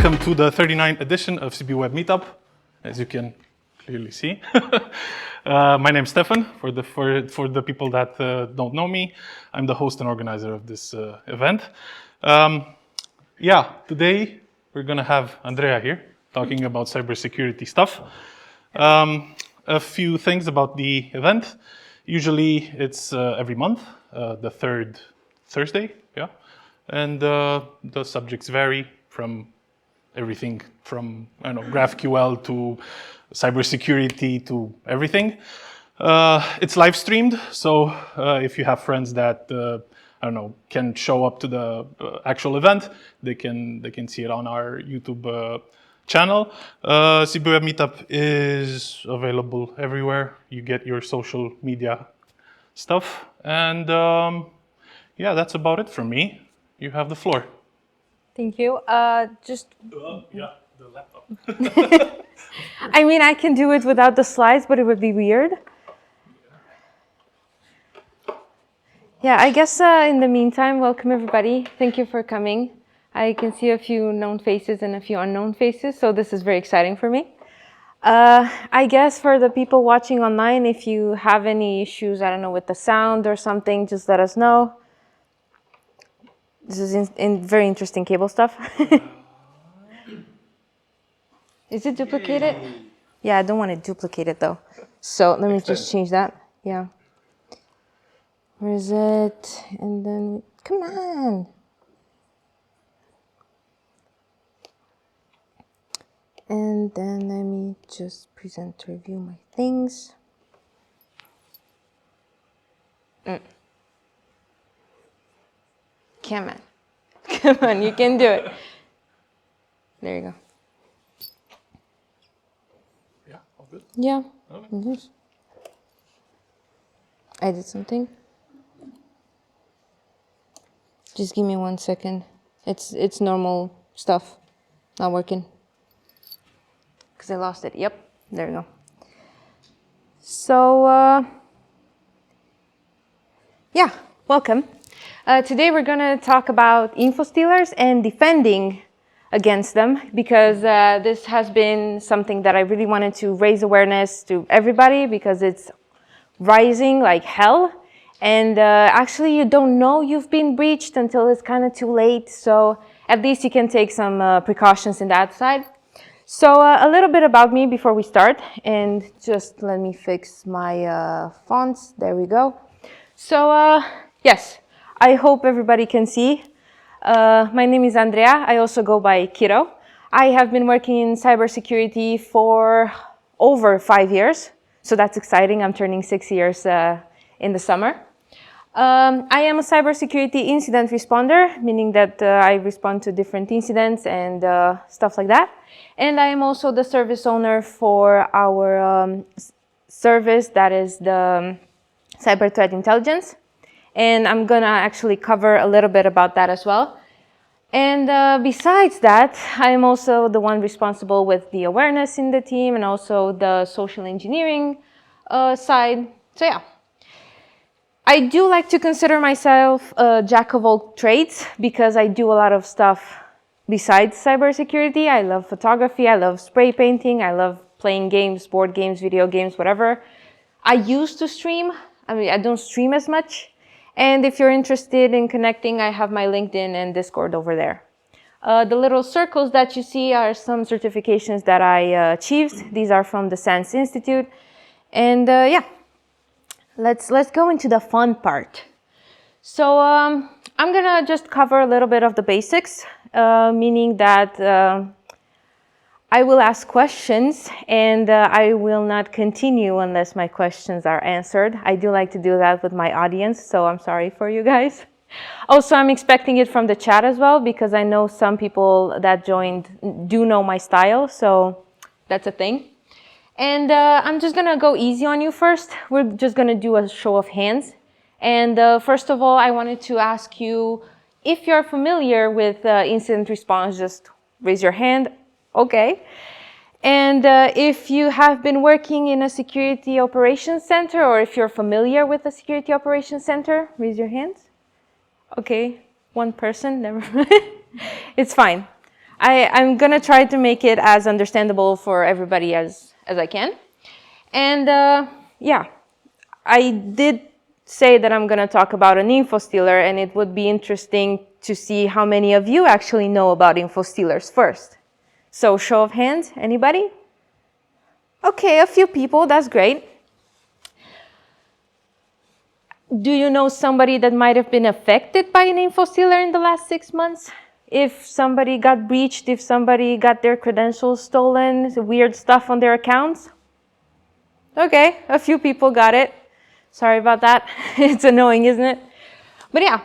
Welcome to the 39th edition of Sibiu Web Meetup, as you can clearly see. My name's Stefan, for the people that don't know me. I'm the host and organizer of this event. Today we're gonna have Andreea here, talking about cybersecurity stuff. A few things about the event. Usually it's every month, the third Thursday, yeah. And the subjects vary from everything from, I don't know, GraphQL to cybersecurity to everything. It's live streamed, so if you have friends that I don't know, can show up to the actual event, they can see it on our YouTube channel. Sibiu Web Meetup is available everywhere you get your social media stuff, and yeah, that's about it from me. You have the floor. Thank you. Yeah, the laptop. I mean, I can do it without the slides, but it would be weird. Yeah, I guess in the meantime, welcome everybody. Thank you for coming. I can see a few known faces and a few unknown faces, so this is very exciting for me. I guess for the people watching online, if you have any issues, I don't know, with the sound or something, just let us know. This is very interesting cable stuff. Is it duplicated? Yeah, I don't want it duplicated though. So let me just change that. Yeah. Where is it? And then, come on. And then let me just present to review my things. Come on. Come on, you can do it. There you go. Yeah, all good? Yeah. Okay. I did something. Just give me 1 second. It's normal stuff. Not working. Because I lost it. Yep. There we go. So, yeah, welcome. Today we're going to talk about Infostealers and defending against them, because this has been something that I really wanted to raise awareness to everybody, because it's rising like hell. And actually you don't know you've been breached until it's kind of too late. So at least you can take some precautions in that side. So a little bit about me before we start, and just let me fix my fonts. There we go. So yes, I hope everybody can see. My name is Andreea. I also go by Kiro. I have been working in cybersecurity for over 5 years. So that's exciting. I'm turning 6 years in the summer. I am a cybersecurity incident responder, meaning that I respond to different incidents and stuff like that. And I am also the service owner for our service that is the cyber threat intelligence. And I'm gonna actually cover a little bit about that as well. And besides that, I'm also the one responsible with the awareness in the team and also the social engineering side. So yeah, I do like to consider myself a jack of all trades, because I do a lot of stuff besides cybersecurity. I love photography, I love spray painting, I love playing games, board games, video games, whatever. I used to stream. I mean, I don't stream as much. And if you're interested in connecting, I have my LinkedIn and Discord over there. The little circles that you see are some certifications that I achieved. These are from the SANS Institute. And yeah, let's go into the fun part. So I'm gonna just cover a little bit of the basics, meaning that I will ask questions, and I will not continue unless my questions are answered. I do like to do that with my audience, so I'm sorry for you guys. Also, I'm expecting it from the chat as well, because I know some people that joined do know my style, so that's a thing. And I'm just gonna go easy on you first. We're just gonna do a show of hands. And first of all, I wanted to ask you if you're familiar with incident response. Just raise your hand. Okay. And if you have been working in a security operations center, or if you're familiar with a security operations center, raise your hands. Okay, one person, never mind. It's fine. I'm gonna try to make it as understandable for everybody as I can. And yeah, I did say that I'm gonna talk about an infostealer, and it would be interesting to see how many of you actually know about infostealers first. So show of hands, anybody? Okay, a few people, that's great. Do you know somebody that might have been affected by an infostealer in the last 6 months? If somebody got breached, if somebody got their credentials stolen, weird stuff on their accounts? Okay, a few people got it. Sorry about that. It's annoying, isn't it? But yeah,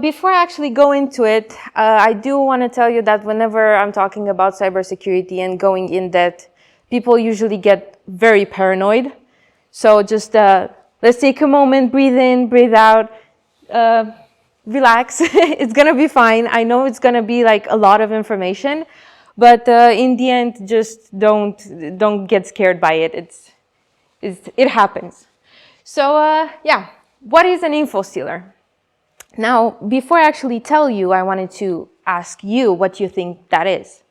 before I actually go into it, I do want to tell you that whenever I'm talking about cybersecurity and going in depth, people usually get very paranoid. So just let's take a moment, breathe in, breathe out, relax. It's gonna be fine. I know it's gonna be like a lot of information, but in the end, just don't get scared by it. It happens. So yeah, what is an infostealer? Now, before I actually tell you, I wanted to ask you what you think that is.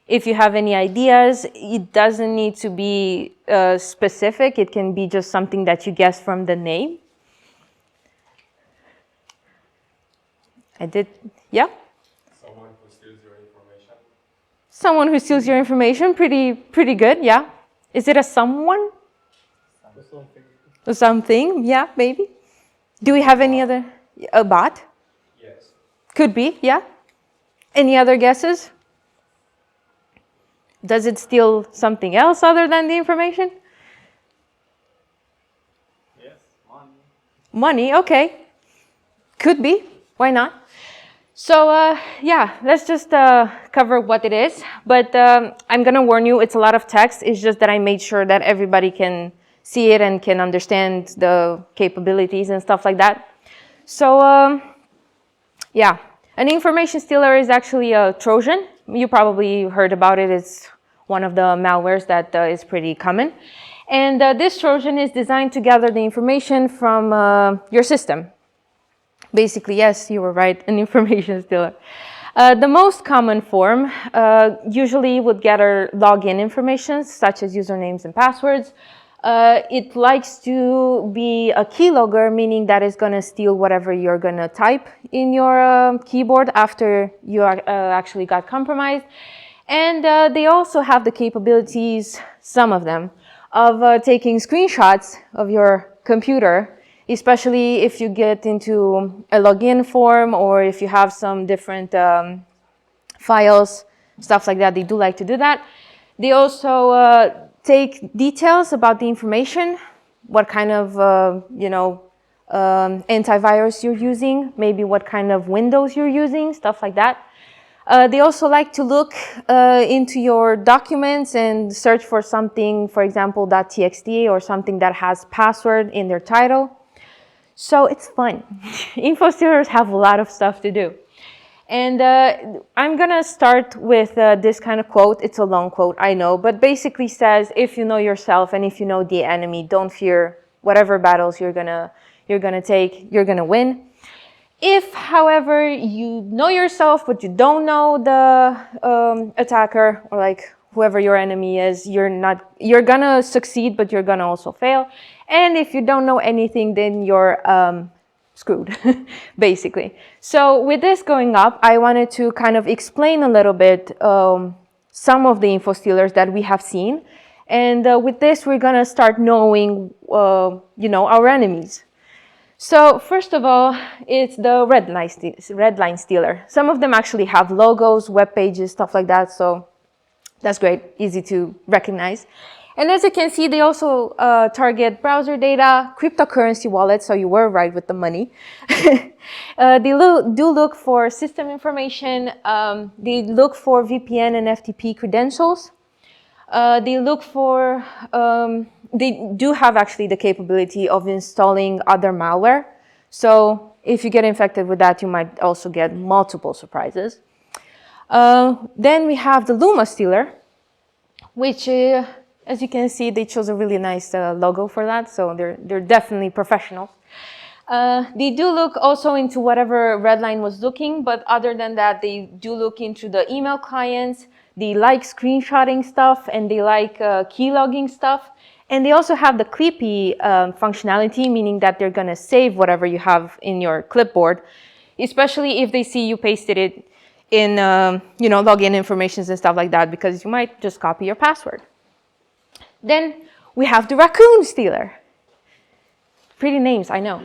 If you have any ideas, it doesn't need to be specific. It can be just something that you guess from the name. I did, yeah? Someone who steals your information. Someone who steals your information, pretty good, yeah. Is it a someone? Something, yeah, maybe. Do we have any other? A bot? Yes. Could be, yeah. Any other guesses? Does it steal something else other than the information? Yes, money. Money, okay. Could be, why not? So yeah, let's just cover what it is. But I'm gonna warn you, it's a lot of text. It's just that I made sure that everybody can see it and can understand the capabilities and stuff like that. So yeah, an information stealer is actually a Trojan. You probably heard about it. It's one of the malwares that is pretty common. And this Trojan is designed to gather the information from your system. Basically, yes, you were right, an information stealer. The most common form usually would gather login information, such as usernames and passwords. It likes to be a keylogger, meaning that it's going to steal whatever you're going to type in your keyboard after you actually got compromised. And they also have the capabilities, some of them, of taking screenshots of your computer, especially if you get into a login form or if you have some different files, stuff like that. They do like to do that. They also take details about the information, what kind of, antivirus you're using, maybe what kind of Windows you're using, stuff like that. They also like to look into your documents and search for something, for example, .txt or something that has password in their title. So it's fun. Infostealers have a lot of stuff to do. And I'm gonna start with this kind of quote. It's a long quote, I know, but basically says, if you know yourself and if you know the enemy, don't fear whatever battles you're gonna take, you're gonna win. If, however, you know yourself, but you don't know the attacker or like whoever your enemy is, you're gonna succeed, but you're gonna also fail. And if you don't know anything, then you're screwed, basically. So with this going up, I wanted to kind of explain a little bit some of the infostealers that we have seen. And with this, we're gonna start knowing, our enemies. So first of all, it's the red line stealer. Some of them actually have logos, web pages, stuff like that. So that's great, easy to recognize. And as you can see, they also target browser data, cryptocurrency wallets, so you were right with the money. They do look for system information. They look for VPN and FTP credentials. They look for, they do have actually the capability of installing other malware. So if you get infected with that, you might also get multiple surprises. Then we have the Luma stealer, which as you can see, they chose a really nice logo for that, so they're definitely professional. They do look also into whatever Redline was looking, but other than that, they do look into the email clients, they like screenshotting stuff, and they like keylogging stuff. And they also have the clippy functionality, meaning that they're gonna save whatever you have in your clipboard, especially if they see you pasted it in login informations and stuff like that, because you might just copy your password. Then we have the raccoon stealer. Pretty names, I know.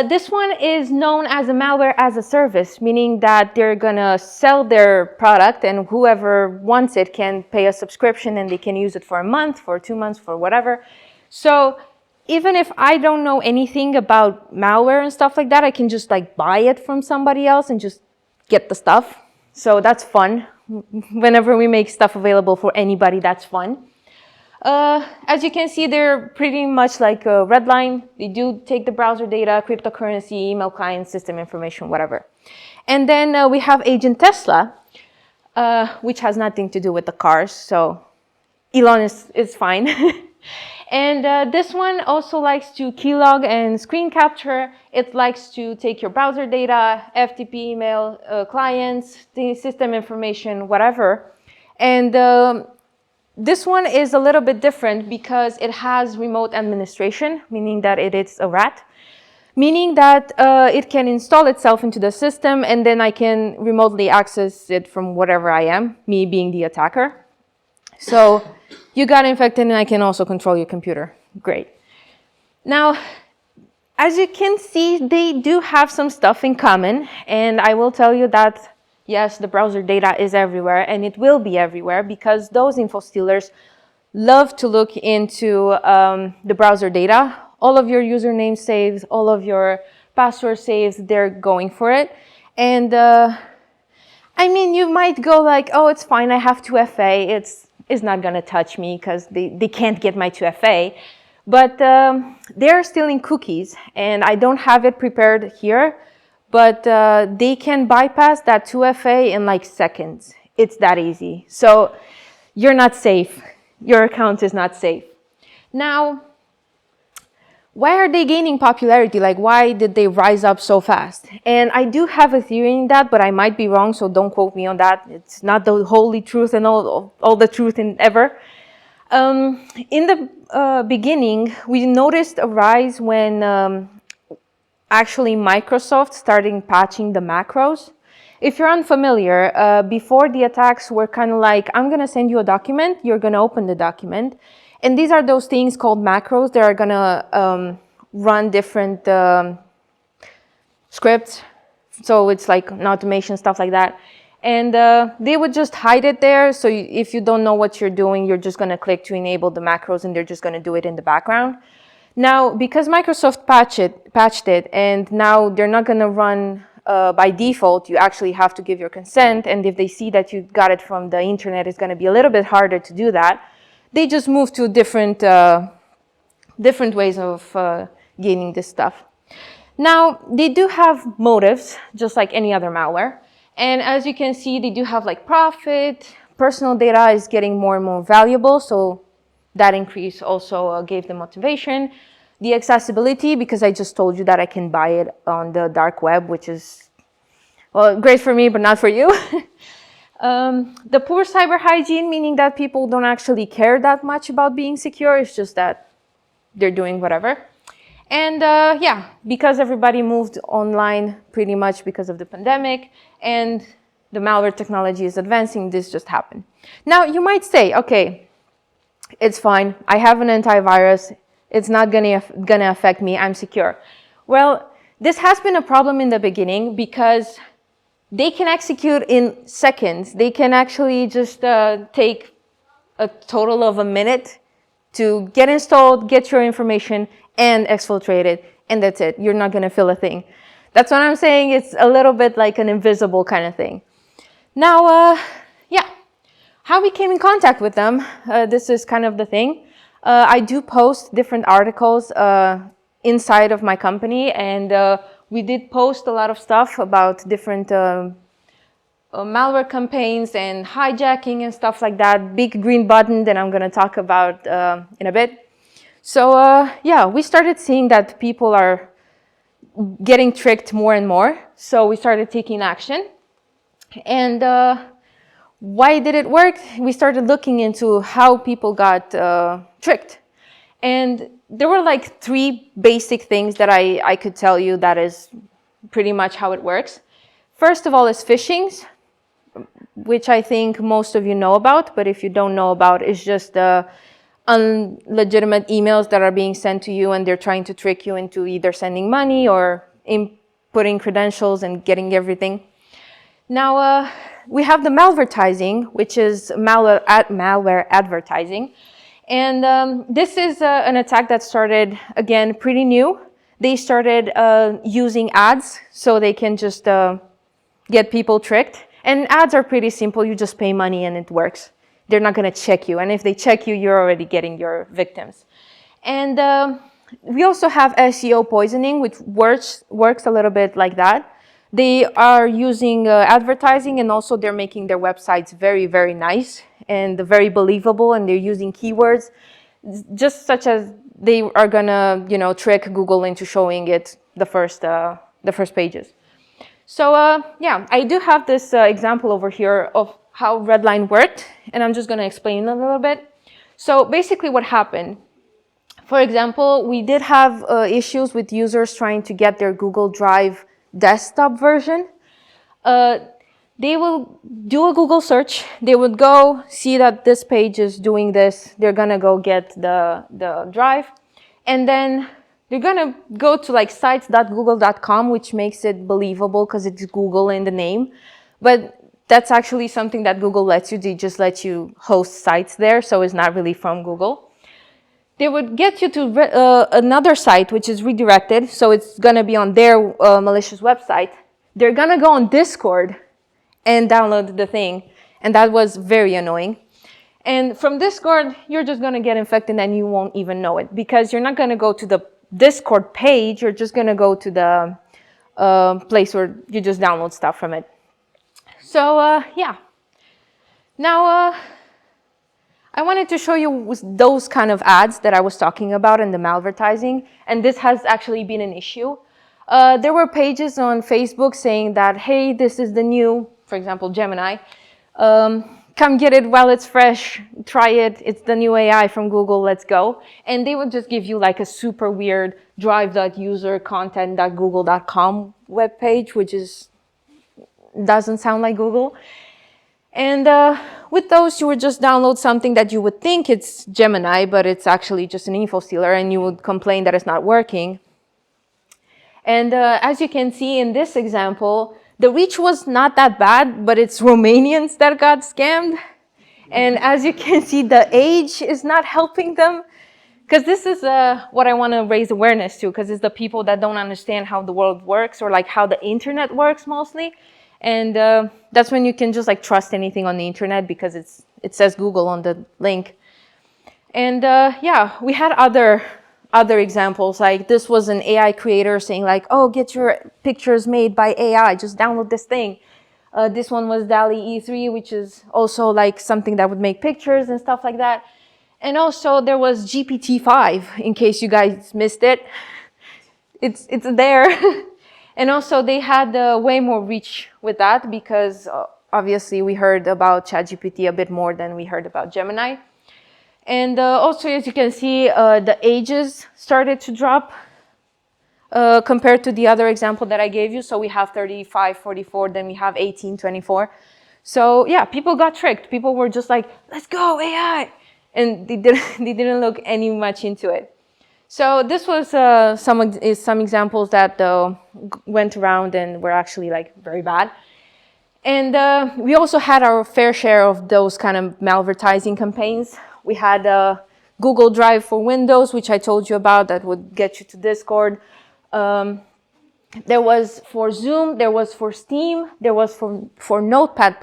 This one is known as a malware as a service, meaning that they're gonna sell their product and whoever wants it can pay a subscription and they can use it for a month, for 2 months, for whatever. So even if I don't know anything about malware and stuff like that, I can just like buy it from somebody else and just get the stuff. So that's fun. Whenever we make stuff available for anybody, that's fun. As you can see, they're pretty much like a Redline. They do take the browser data, cryptocurrency, email client, system information, whatever. And then we have Agent Tesla, which has nothing to do with the cars. So Elon is fine. And this one also likes to keylog and screen capture. It likes to take your browser data, FTP email, clients, the system information, whatever. And this one is a little bit different because it has remote administration, meaning that it is a rat, meaning that it can install itself into the system and then I can remotely access it from wherever I am, me being the attacker. So you got infected and I can also control your computer. Great. Now, as you can see, they do have some stuff in common, and I will tell you that yes, the browser data is everywhere and it will be everywhere because those infostealers love to look into the browser data. All of your username saves, all of your password saves, they're going for it. And I mean, you might go like, oh, it's fine, I have 2FA. It's not gonna touch me because they can't get my 2FA. But they're stealing cookies and I don't have it prepared here. But they can bypass that 2FA in like seconds. It's that easy. So you're not safe. Your account is not safe. Now, why are they gaining popularity? Like, why did they rise up so fast? And I do have a theory in that, but I might be wrong, so don't quote me on that. It's not the holy truth and all the truth in ever. In the beginning, we noticed a rise when actually Microsoft starting patching the macros. If you're unfamiliar, before the attacks were kind of like, I'm gonna send you a document, you're gonna open the document. And these are those things called macros that are gonna run different scripts. So it's like an automation, stuff like that. And they would just hide it there. So if you don't know what you're doing, you're just gonna click to enable the macros and they're just gonna do it in the background. Now, because Microsoft patched it, and now they're not going to run by default, you actually have to give your consent, and if they see that you got it from the internet, it's going to be a little bit harder to do that. They just move to different ways of gaining this stuff. Now, they do have motives, just like any other malware, and as you can see, they do have like profit, personal data is getting more and more valuable, so that increase also gave them motivation. The accessibility, because I just told you that I can buy it on the dark web, which is, well, great for me, but not for you. The poor cyber hygiene, meaning that people don't actually care that much about being secure. It's just that they're doing whatever. And yeah, because everybody moved online pretty much because of the pandemic and the malware technology is advancing, this just happened. Now, you might say, okay, it's fine, I have an antivirus, it's not gonna affect me, I'm secure. Well, this has been a problem in the beginning because they can execute in seconds. They can actually just take a total of a minute to get installed, get your information, and exfiltrate it, and that's it. You're not gonna feel a thing. That's what I'm saying, it's a little bit like an invisible kind of thing. Now, yeah. How we came in contact with them, this is kind of the thing. I do post different articles inside of my company, and we did post a lot of stuff about different malware campaigns and hijacking and stuff like that. Big green button that I'm going to talk about in a bit. So yeah, we started seeing that people are getting tricked more and more. So we started taking action. And why did it work? We started looking into how people got tricked. And there were like 3 basic things that I could tell you that is pretty much how it works. First of all is phishing, which I think most of you know about, but if you don't know about, it's just unlegitimate emails that are being sent to you and they're trying to trick you into either sending money or inputting credentials and getting everything. Now, we have the malvertising, which is malware advertising. And this is an attack that started, again, pretty new. They started using ads so they can just get people tricked. And ads are pretty simple. You just pay money and it works. They're not going to check you. And if they check you, you're already getting your victims. And we also have SEO poisoning, which works a little bit like that. They are using advertising, and also they're making their websites very, very nice and very believable, and they're using keywords, just such as they are gonna, trick Google into showing it the first pages. So yeah, I do have this example over here of how Redline worked, and I'm just gonna explain a little bit. So basically what happened, for example, we did have issues with users trying to get their Google Drive desktop version. They will do a Google search. They would go see that this page is doing this. They're gonna go get the drive, and then they're gonna go to like sites.google.com, which makes it believable because it's Google in the name. But that's actually something that Google lets you. They just let you host sites there, so it's not really from Google. They would get you to another site, which is redirected. So it's going to be on their malicious website. They're going to go on Discord and download the thing. And that was very annoying. And from Discord, you're just going to get infected and you won't even know it. Because you're not going to go to the Discord page. You're just going to go to the place where you just download stuff from it. So, yeah. Now, I wanted to show you those kind of ads that I was talking about in the malvertising, and this has actually been an issue. There were pages on Facebook saying that, hey, this is the new, for example, Gemini. Come get it while it's fresh, try it, it's the new AI from Google, let's go. And they would just give you like a super weird drive.usercontent.google.com webpage, which doesn't sound like Google. And with those, you would just download something that you would think it's Gemini, but it's actually just an Infostealer, and you would complain that it's not working. And as you can see in this example, the reach was not that bad, but it's Romanians that got scammed. And as you can see, the age is not helping them. Because this is what I want to raise awareness to, because it's the people that don't understand how the world works, or like how the internet works mostly. And that's when you can just like trust anything on the internet because it says Google on the link. And yeah, we had other examples. Like this was an AI creator saying like, oh, get your pictures made by AI, just download this thing. This one was DALL-E E3, which is also like something that would make pictures and stuff like that. And also there was GPT-5, in case you guys missed it. It's there. And also they had way more reach with that because obviously we heard about ChatGPT a bit more than we heard about Gemini. And also, as you can see, the ages started to drop compared to the other example that I gave you. So we have 35, 44, then we have 18, 24. So yeah, people got tricked. People were just like, let's go, AI. And they didn't look any much into it. So this was some examples that went around and were actually like very bad. And we also had our fair share of those kind of malvertising campaigns. We had Google Drive for Windows, which I told you about, that would get you to Discord. There was for Zoom, there was for Steam, there was for Notepad++,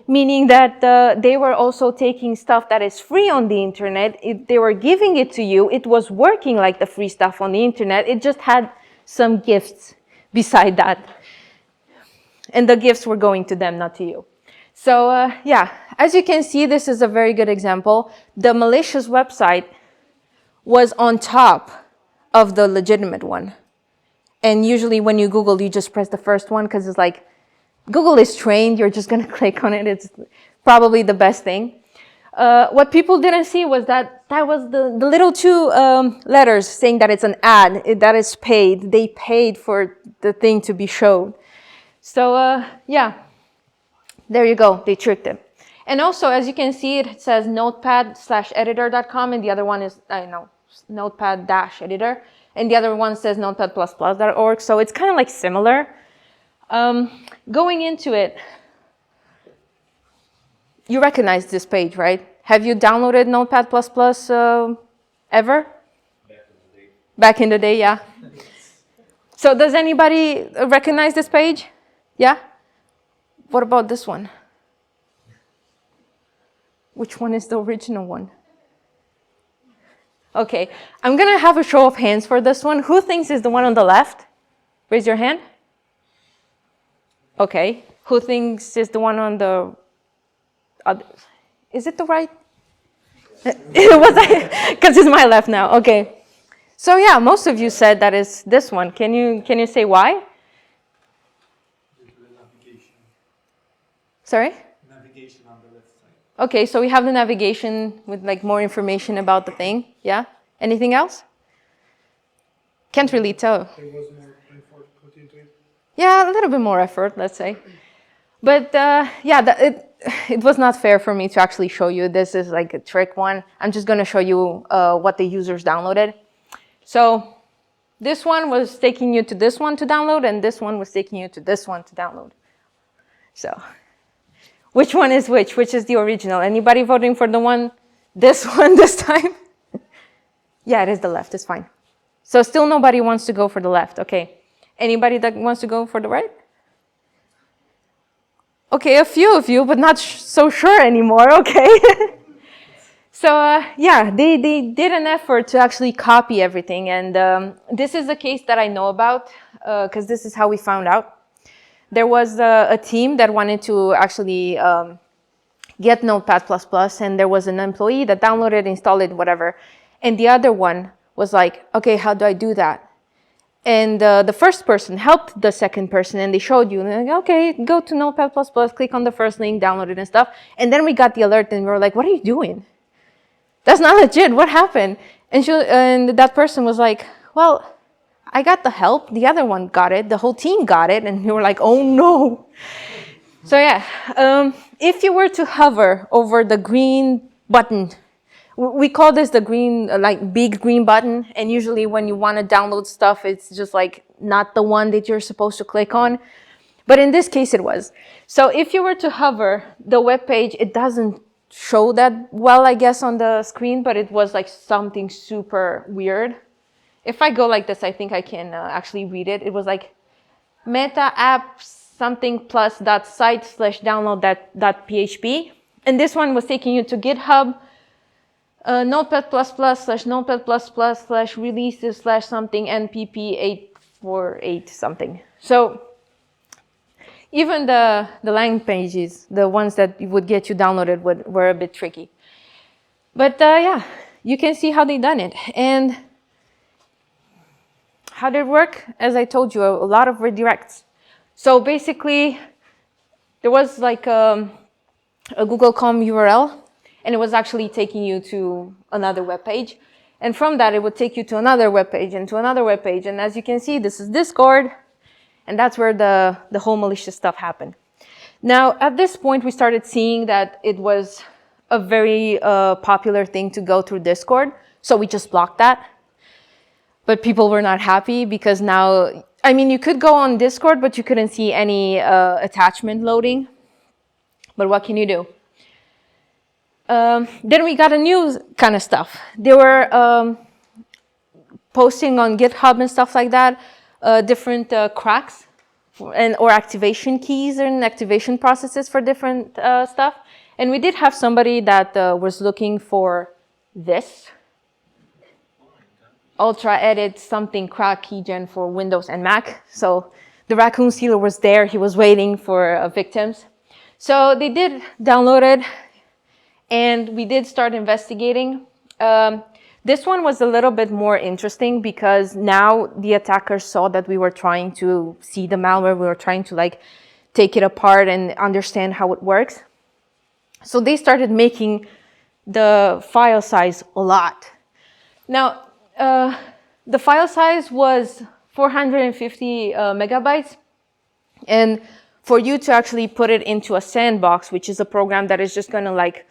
meaning that they were also taking stuff that is free on the internet. They were giving it to you. It was working like the free stuff on the internet. It just had some gifts beside that. And the gifts were going to them, not to you. So yeah, as you can see, this is a very good example. The malicious website was on top of the legitimate one. And usually when you Google, you just press the first one because it's like, Google is trained, you're just gonna click on it. It's probably the best thing. What people didn't see was that was the little two letters saying that it's an ad, that is paid. They paid for the thing to be shown. So yeah, there you go, they tricked it. And also, as you can see, it says notepad/editor.com, and the other one is, I don't know, notepad-editor, and the other one says notepad++.org, so it's kind of like similar. Going into it, you recognize this page, right? Have you downloaded Notepad++ ever? Back in the day, yeah. So does anybody recognize this page? Yeah? What about this one? Which one is the original one? Okay, I'm gonna have a show of hands for this one. Who thinks is the one on the left? Raise your hand. Okay, who thinks is the one on the other? Is it the right? It was, because it's my left now. Okay, so yeah, most of you said that is this one. Can you say why? Sorry? Navigation on the left side. Okay, so we have the navigation with like more information about the thing. Yeah. Anything else? Can't really tell. There was more effort put into it. Yeah, a little bit more effort, let's say. But yeah, it was not fair for me to actually show you. This is like a trick one. I'm just going to show you what the users downloaded. So this one was taking you to this one to download, and this one was taking you to this one to download. So which one is which? Which is the original? Anybody voting for the one, this one this time? Yeah, it is the left. It's fine. So still nobody wants to go for the left. Okay. Anybody that wants to go for the right? Okay, a few of you, but not so sure anymore. Okay. So yeah, they did an effort to actually copy everything. And this is a case that I know about because this is how we found out. There was a team that wanted to actually get Notepad++, and there was an employee that downloaded, installed it, whatever. And the other one was like, okay, how do I do that? And the first person helped the second person, and they showed you, and they're like, okay, go to Notepad++, click on the first link, download it and stuff. And then we got the alert, and we were like, what are you doing? That's not legit. What happened? And that person was like, well, I got the help. The other one got it. The whole team got it. And we were like, oh, no. So yeah, if you were to hover over the green button, we call this the green, like big green button. And usually when you want to download stuff, it's just like not the one that you're supposed to click on. But in this case, it was. So if you were to hover the web page, it doesn't show that well, I guess, on the screen, but it was like something super weird. If I go like this, I think I can actually read it. It was like meta app something plus dot site slash download dot php. And this one was taking you to GitHub, notepad++ slash notepad++ slash releases slash something npp848 something. So even the landing pages, the ones that would get you downloaded were a bit tricky. But yeah, you can see how they done it. And how did it work? As I told you, a lot of redirects. So basically, there was like a Google.com URL, and it was actually taking you to another web page. And from that, it would take you to another web page and to another web page. And as you can see, this is Discord, and that's where the whole malicious stuff happened. Now, at this point, we started seeing that it was a very popular thing to go through Discord, so we just blocked that. But people were not happy because now, I mean, you could go on Discord, but you couldn't see any attachment loading. But what can you do? Then we got a new kind of stuff. They were posting on GitHub and stuff like that, different cracks or activation keys and activation processes for different stuff. And we did have somebody that was looking for this. Ultra edit something crack keygen for Windows and Mac. So the raccoon sealer was there. He was waiting for victims. So they did download it, and we did start investigating. The This one was a little bit more interesting because now the attackers saw that we were trying to see the malware. We were trying to like take it apart and understand how it works. So they started making the file size a lot. Now, the file size was 450 megabytes. And for you to actually put it into a sandbox, which is a program that is just going to like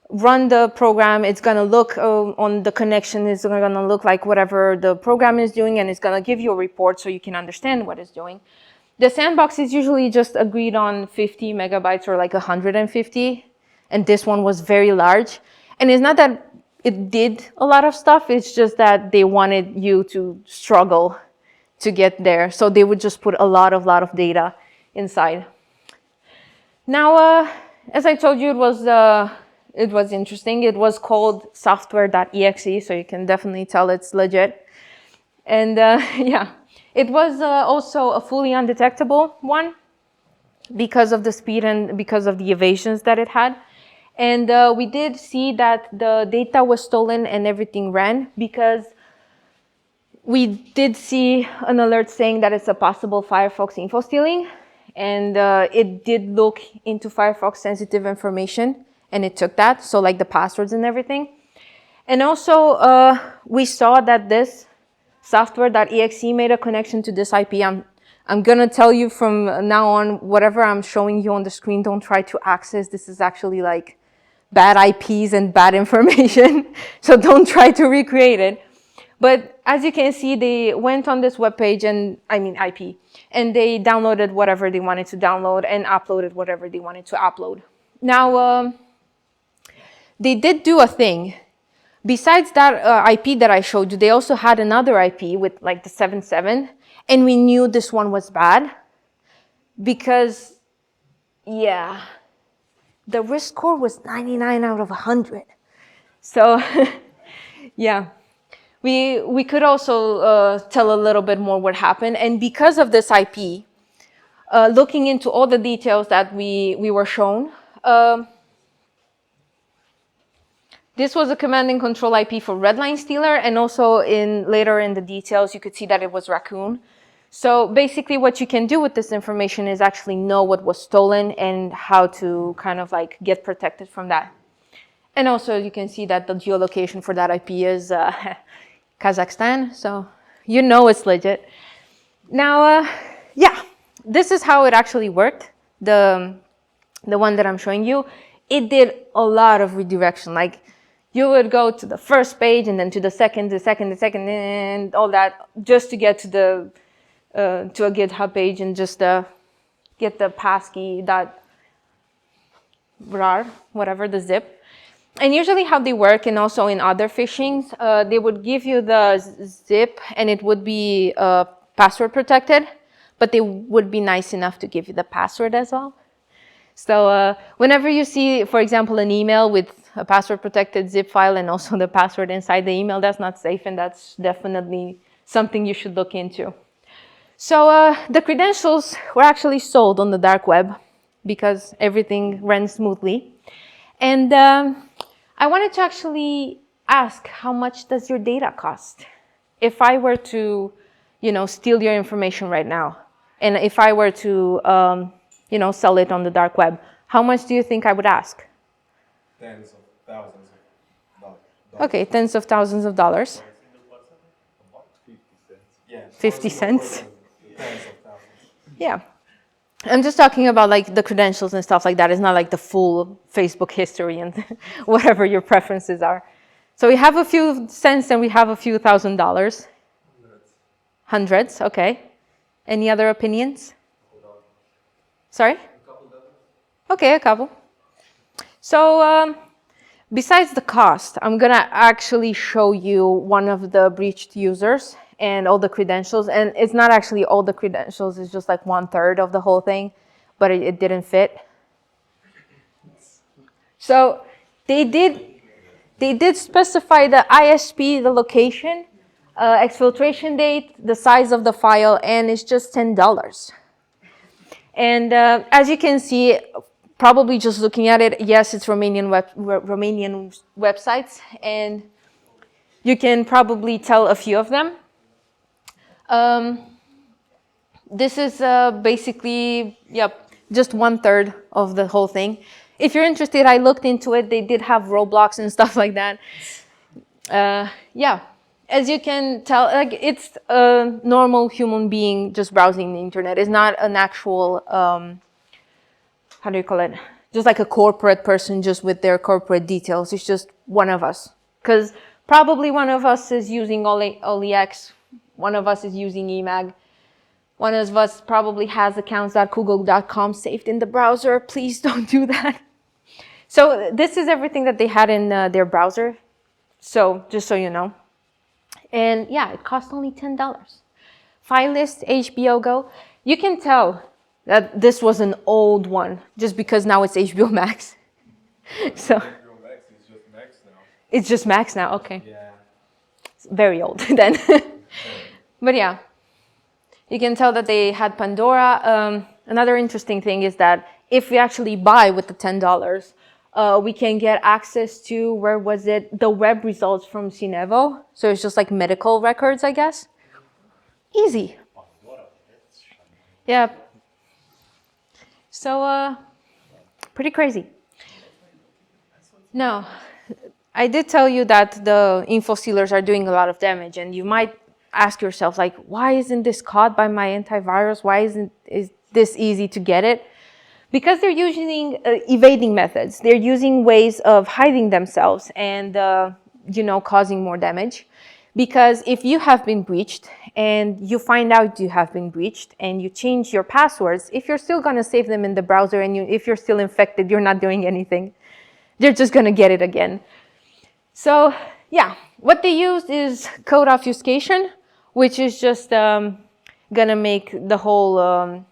run the program, it's going to look on the connection, it's going to look like whatever the program is doing, and it's going to give you a report so you can understand what it's doing. The sandbox is usually just agreed on 50 megabytes or like 150, and this one was very large. And it's not that it did a lot of stuff, it's just that they wanted you to struggle to get there. So they would just put a lot of data inside. Now, as I told you, it was interesting. It was called software.exe, so you can definitely tell it's legit. And yeah, it was also a fully undetectable one because of the speed and because of the evasions that it had. And we did see that the data was stolen and everything ran because we did see an alert saying that it's a possible Firefox info stealing. And it did look into Firefox sensitive information. And it took that, so like the passwords and everything. And also, we saw that this software.exe made a connection to this IP. I'm going to tell you from now on, whatever I'm showing you on the screen, don't try to access. This is actually like bad IPs and bad information, so don't try to recreate it. But as you can see, they went on this webpage, and I mean IP, and they downloaded whatever they wanted to download and uploaded whatever they wanted to upload. Now, they did do a thing. Besides that IP that I showed you, they also had another IP with like the 77, and we knew this one was bad because, yeah, the risk score was 99 out of 100. So, yeah, we could also tell a little bit more what happened. And because of this IP, looking into all the details that we were shown, this was a command and control IP for Redline Stealer, and also later in the details, you could see that it was Raccoon. So basically what you can do with this information is actually know what was stolen and how to kind of like get protected from that. And also you can see that the geolocation for that IP is Kazakhstan, so you know it's legit. Now, yeah, this is how it actually worked, the one that I'm showing you. It did a lot of redirection, like you would go to the first page and then to the second, and all that, just to get to a GitHub page and just get the passkey.rar, whatever, the zip. And usually how they work, and also in other phishings, they would give you the zip and it would be password protected, but they would be nice enough to give you the password as well. So whenever you see, for example, an email with a password protected zip file and also the password inside the email, that's not safe, and that's definitely something you should look into. So the credentials were actually sold on the dark web because everything ran smoothly. And I wanted to actually ask, how much does your data cost? If I were to, steal your information right now, and if I were to, sell it on the dark web, how much do you think I would ask? Tens of thousands of dollars. Okay, tens of thousands of dollars. Yeah. 50 cents? Tens of thousands. Yeah. I'm just talking about like the credentials and stuff like that. It's not like the full Facebook history and whatever your preferences are. So we have a few cents and we have a few $1,000s. Hundreds, okay. Any other opinions? Sorry? Okay, a couple. So besides the cost, I'm going to actually show you one of the breached users and all the credentials. And it's not actually all the credentials, it's just like 1/3 of the whole thing, but it didn't fit. So they did specify the ISP, the location, exfiltration date, the size of the file, and it's just $10. And as you can see, probably just looking at it, yes, it's Romanian websites. And You can probably tell a few of them. This is basically, just 1/3 of the whole thing. If you're interested, I looked into it. They did have Roblox and stuff like that. Yeah, as you can tell, like it's a normal human being just browsing the internet. It's not an actual, how do you call it? Just like a corporate person just with their corporate details. It's just one of us. Because probably one of us is using OLX, one of us is using eMag, one of us probably has accounts.google.com saved in the browser. Please don't do that. So this is everything that they had in their browser. So just so you know. And yeah, it cost only $10. File list, HBO Go. You can tell that this was an old one just because now it's HBO Max. So HBO Max is just Max now. it's just Max now, okay. Yeah. It's very old then. But yeah, you can tell that they had Pandora. Another interesting thing is that if we actually buy with the $10, we can get access to, where was it? The web results from Cinevo. So it's just like medical records, I guess. Easy. Yeah. So, pretty crazy. No, I did tell you that the Infostealers are doing a lot of damage, and you might ask yourself, like, why isn't this caught by my antivirus? Why is this easy to get it? Because they're using evading methods. They're using ways of hiding themselves and, causing more damage. Because if you have been breached and you find out you have been breached and you change your passwords, if you're still going to save them in the browser and if you're still infected, you're not doing anything. They're just going to get it again. So, yeah, what they used is code obfuscation, which is just going to make the whole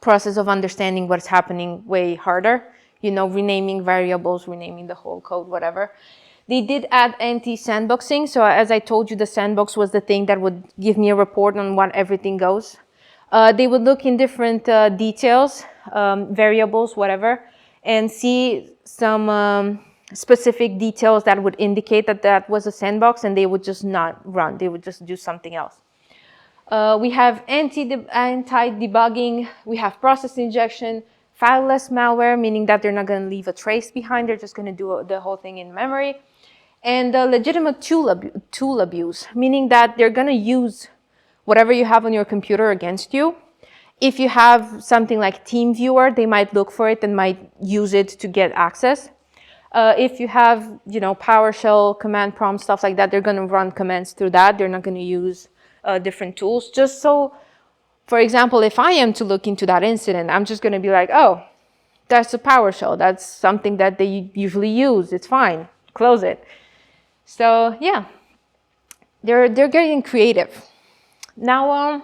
process of understanding what's happening way harder. Renaming variables, renaming the whole code, whatever. They did add anti-sandboxing. So as I told you, the sandbox was the thing that would give me a report on what everything goes. They would look in different details, variables, whatever, and see some specific details that would indicate that that was a sandbox, and they would just not run. They would just do something else. We have anti-debugging. We have process injection, fileless malware, meaning that they're not going to leave a trace behind. They're just going to do the whole thing in memory. And legitimate tool abuse, meaning that they're going to use whatever you have on your computer against you. If you have something like TeamViewer, they might look for it and might use it to get access. If you have, PowerShell, command prompt, stuff like that, they're going to run commands through that. They're not going to use different tools. Just so, for example, if I am to look into that incident, I'm just going to be like, oh, that's a PowerShell. That's something that they usually use. It's fine. Close it. So yeah, they're getting creative. Now,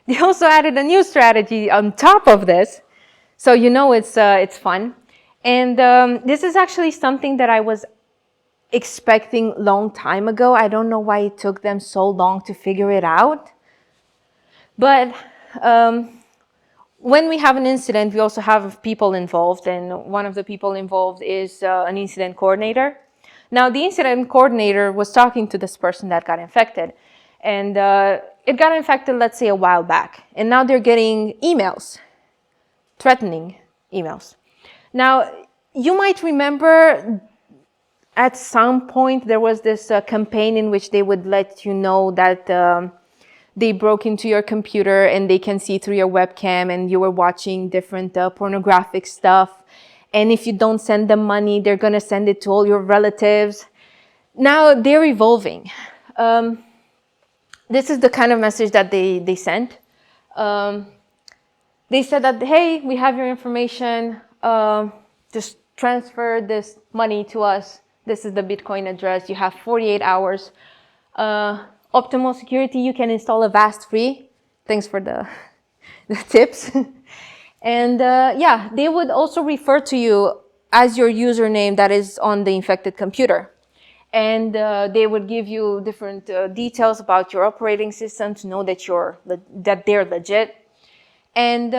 they also added a new strategy on top of this. So it's fun. And this is actually something that I was expecting long time ago. I don't know why it took them so long to figure it out. But when we have an incident, we also have people involved, and one of the people involved is an incident coordinator. Now, the incident coordinator was talking to this person that got infected, and it got infected, let's say, a while back, and now they're getting emails, threatening emails. Now, you might remember at some point there was this campaign in which they would let you know that they broke into your computer and they can see through your webcam and you were watching different pornographic stuff. And if you don't send them money, they're going to send it to all your relatives. Now they're evolving. This is the kind of message that they sent. They said that, hey, we have your information. Just transfer this money to us. This is the Bitcoin address. You have 48 hours. Optimal security, you can install Avast free. Thanks for the tips. And yeah, they would also refer to you as your username that is on the infected computer. And they would give you different details about your operating system to know that they're legit. And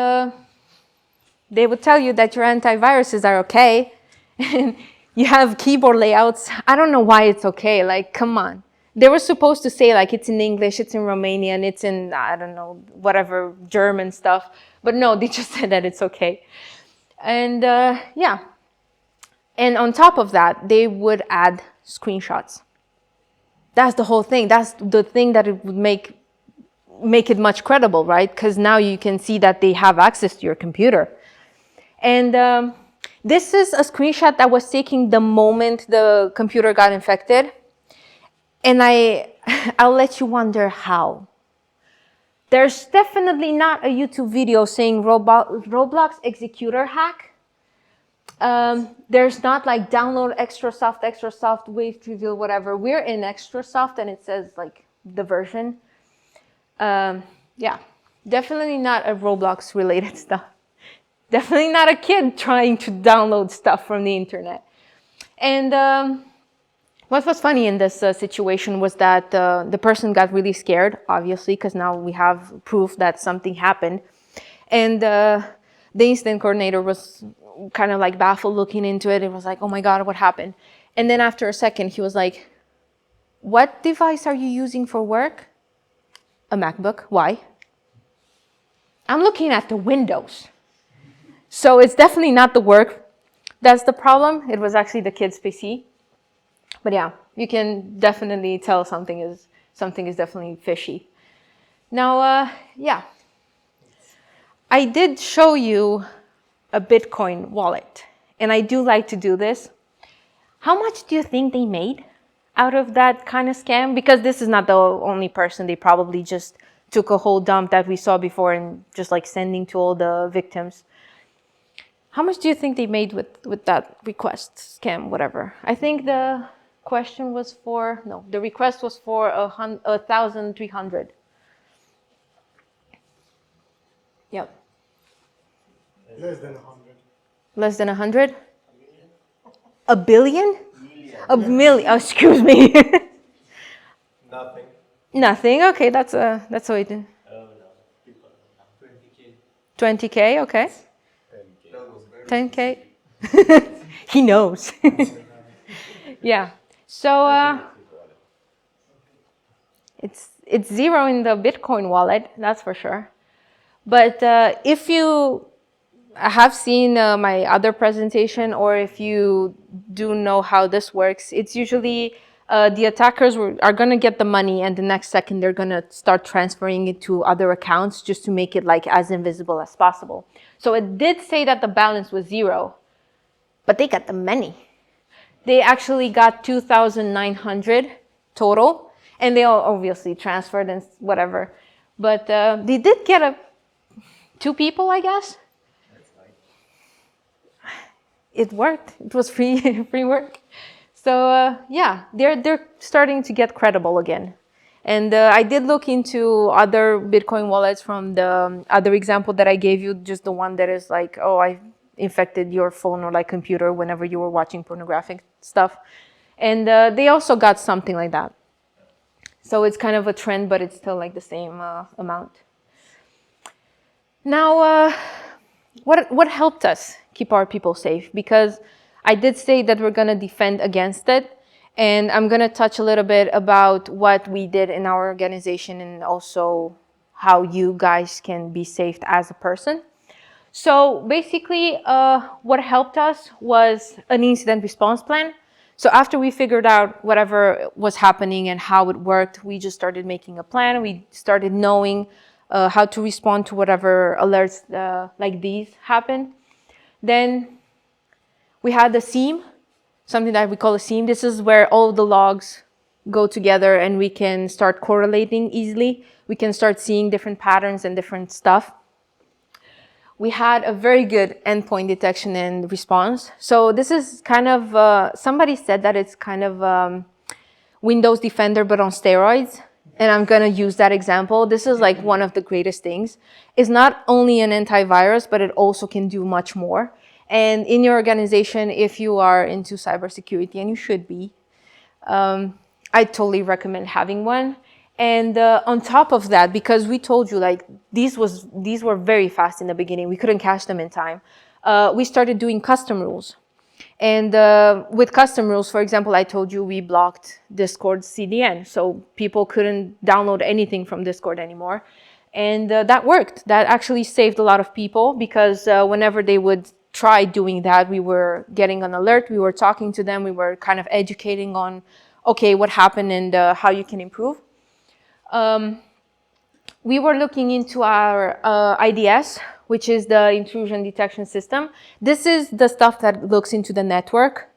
they would tell you that your antiviruses are okay. And you have keyboard layouts. I don't know why it's okay. Like, come on. they were supposed to say like it's in English, it's in Romanian, it's in, I don't know, whatever, German stuff. But no, they just said that it's okay. And yeah. And on top of that, they would add screenshots. That's the whole thing. That's the thing that it would make it much credible, right? Because now you can see that they have access to your computer. And this is a screenshot that was taken the moment the computer got infected. And I'll let you wonder how. There's definitely not a YouTube video saying Roblox executor hack. There's not like download extra soft, wave trivial, whatever. We're in extra soft and it says like the version. Yeah, definitely not a Roblox related stuff. Definitely not a kid trying to download stuff from the internet. And what was funny in this situation was that the person got really scared, obviously, because now we have proof that something happened. And the incident coordinator was kind of like baffled looking into it. It was like, oh my God, what happened? And then after a second, he was like, what device are you using for work? A MacBook. Why? I'm looking at the Windows. So it's definitely not the work that's the problem. It was actually the kid's PC. But yeah, you can definitely tell something is definitely fishy. Now, yeah, I did show you a Bitcoin wallet, and I do like to do this. How much do you think they made out of that kind of scam? Because this is not the only person. They probably just took a whole dump that we saw before and just like sending to all the victims. How much do you think they made with that request scam, whatever? I think the question was for, no, the request was for 1,300. Yep. Less than 100. Less than 100? A billion? A million, oh, excuse me. Nothing. Nothing, okay, that's what we do. 20K, okay. 10K. He knows. Yeah. So it's zero in the Bitcoin wallet, that's for sure. But if you have seen my other presentation, or if you do know how this works, it's usually the attackers are going to get the money, and the next second they're going to start transferring it to other accounts just to make it like as invisible as possible. So it did say that the balance was zero, but they got the money. They actually got 2,900 total, and they all obviously transferred and whatever. But they did get two people, I guess. It worked. It was free work. So yeah, they're starting to get credible again. And I did look into other Bitcoin wallets from the other example that I gave you, just the one that is like, oh, I infected your phone or like computer whenever you were watching pornographic stuff. And they also got something like that. So it's kind of a trend, but it's still like the same amount. Now, what helped us keep our people safe? Because I did say that we're going to defend against it. And I'm going to touch a little bit about what we did in our organization and also how you guys can be safe as a person. So basically, what helped us was an incident response plan. So after we figured out whatever was happening and how it worked, we just started making a plan. We started knowing how to respond to whatever alerts like these happen. Then we had the seam, something that we call a seam. This is where all the logs go together and we can start correlating easily. We can start seeing different patterns and different stuff. We had a very good endpoint detection and response. So this is kind of, somebody said that it's kind of Windows Defender, but on steroids. And I'm going to use that example. This is like one of the greatest things. It's not only an antivirus, but it also can do much more. And in your organization, if you are into cybersecurity, and you should be, I totally recommend having one. And on top of that, because we told you like these were very fast in the beginning, we couldn't catch them in time. We started doing custom rules. And with custom rules, for example, I told you we blocked Discord CDN, so people couldn't download anything from Discord anymore. And that worked. That actually saved a lot of people, because whenever they would try doing that, we were getting an alert, we were talking to them, we were kind of educating on, okay, what happened and how you can improve. We were looking into our IDS, which is the intrusion detection system. This is the stuff that looks into the network,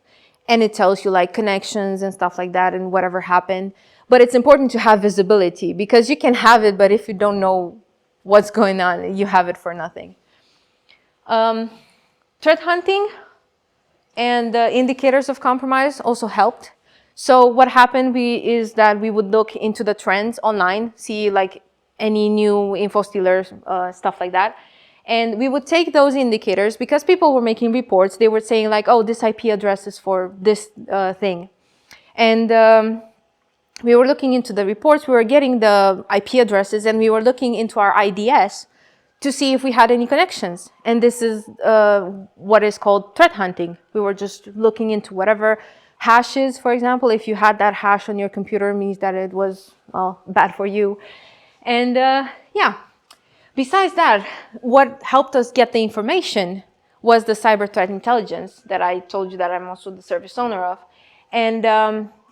and it tells you like connections and stuff like that and whatever happened. But it's important to have visibility, because you can have it, but if you don't know what's going on, you have it for nothing. Threat hunting and indicators of compromise also helped. So what happened is that we would look into the trends online, see like any new Infostealers, stuff like that. And we would take those indicators, because people were making reports. They were saying like, oh, this IP address is for this thing. And we were looking into the reports, we were getting the IP addresses, and we were looking into our IDS to see if we had any connections. And this is what is called threat hunting. We were just looking into whatever hashes, for example. If you had that hash on your computer, it means that it was, well, bad for you. And yeah, besides that, what helped us get the information was the cyber threat intelligence that I told you that I'm also the service owner of. And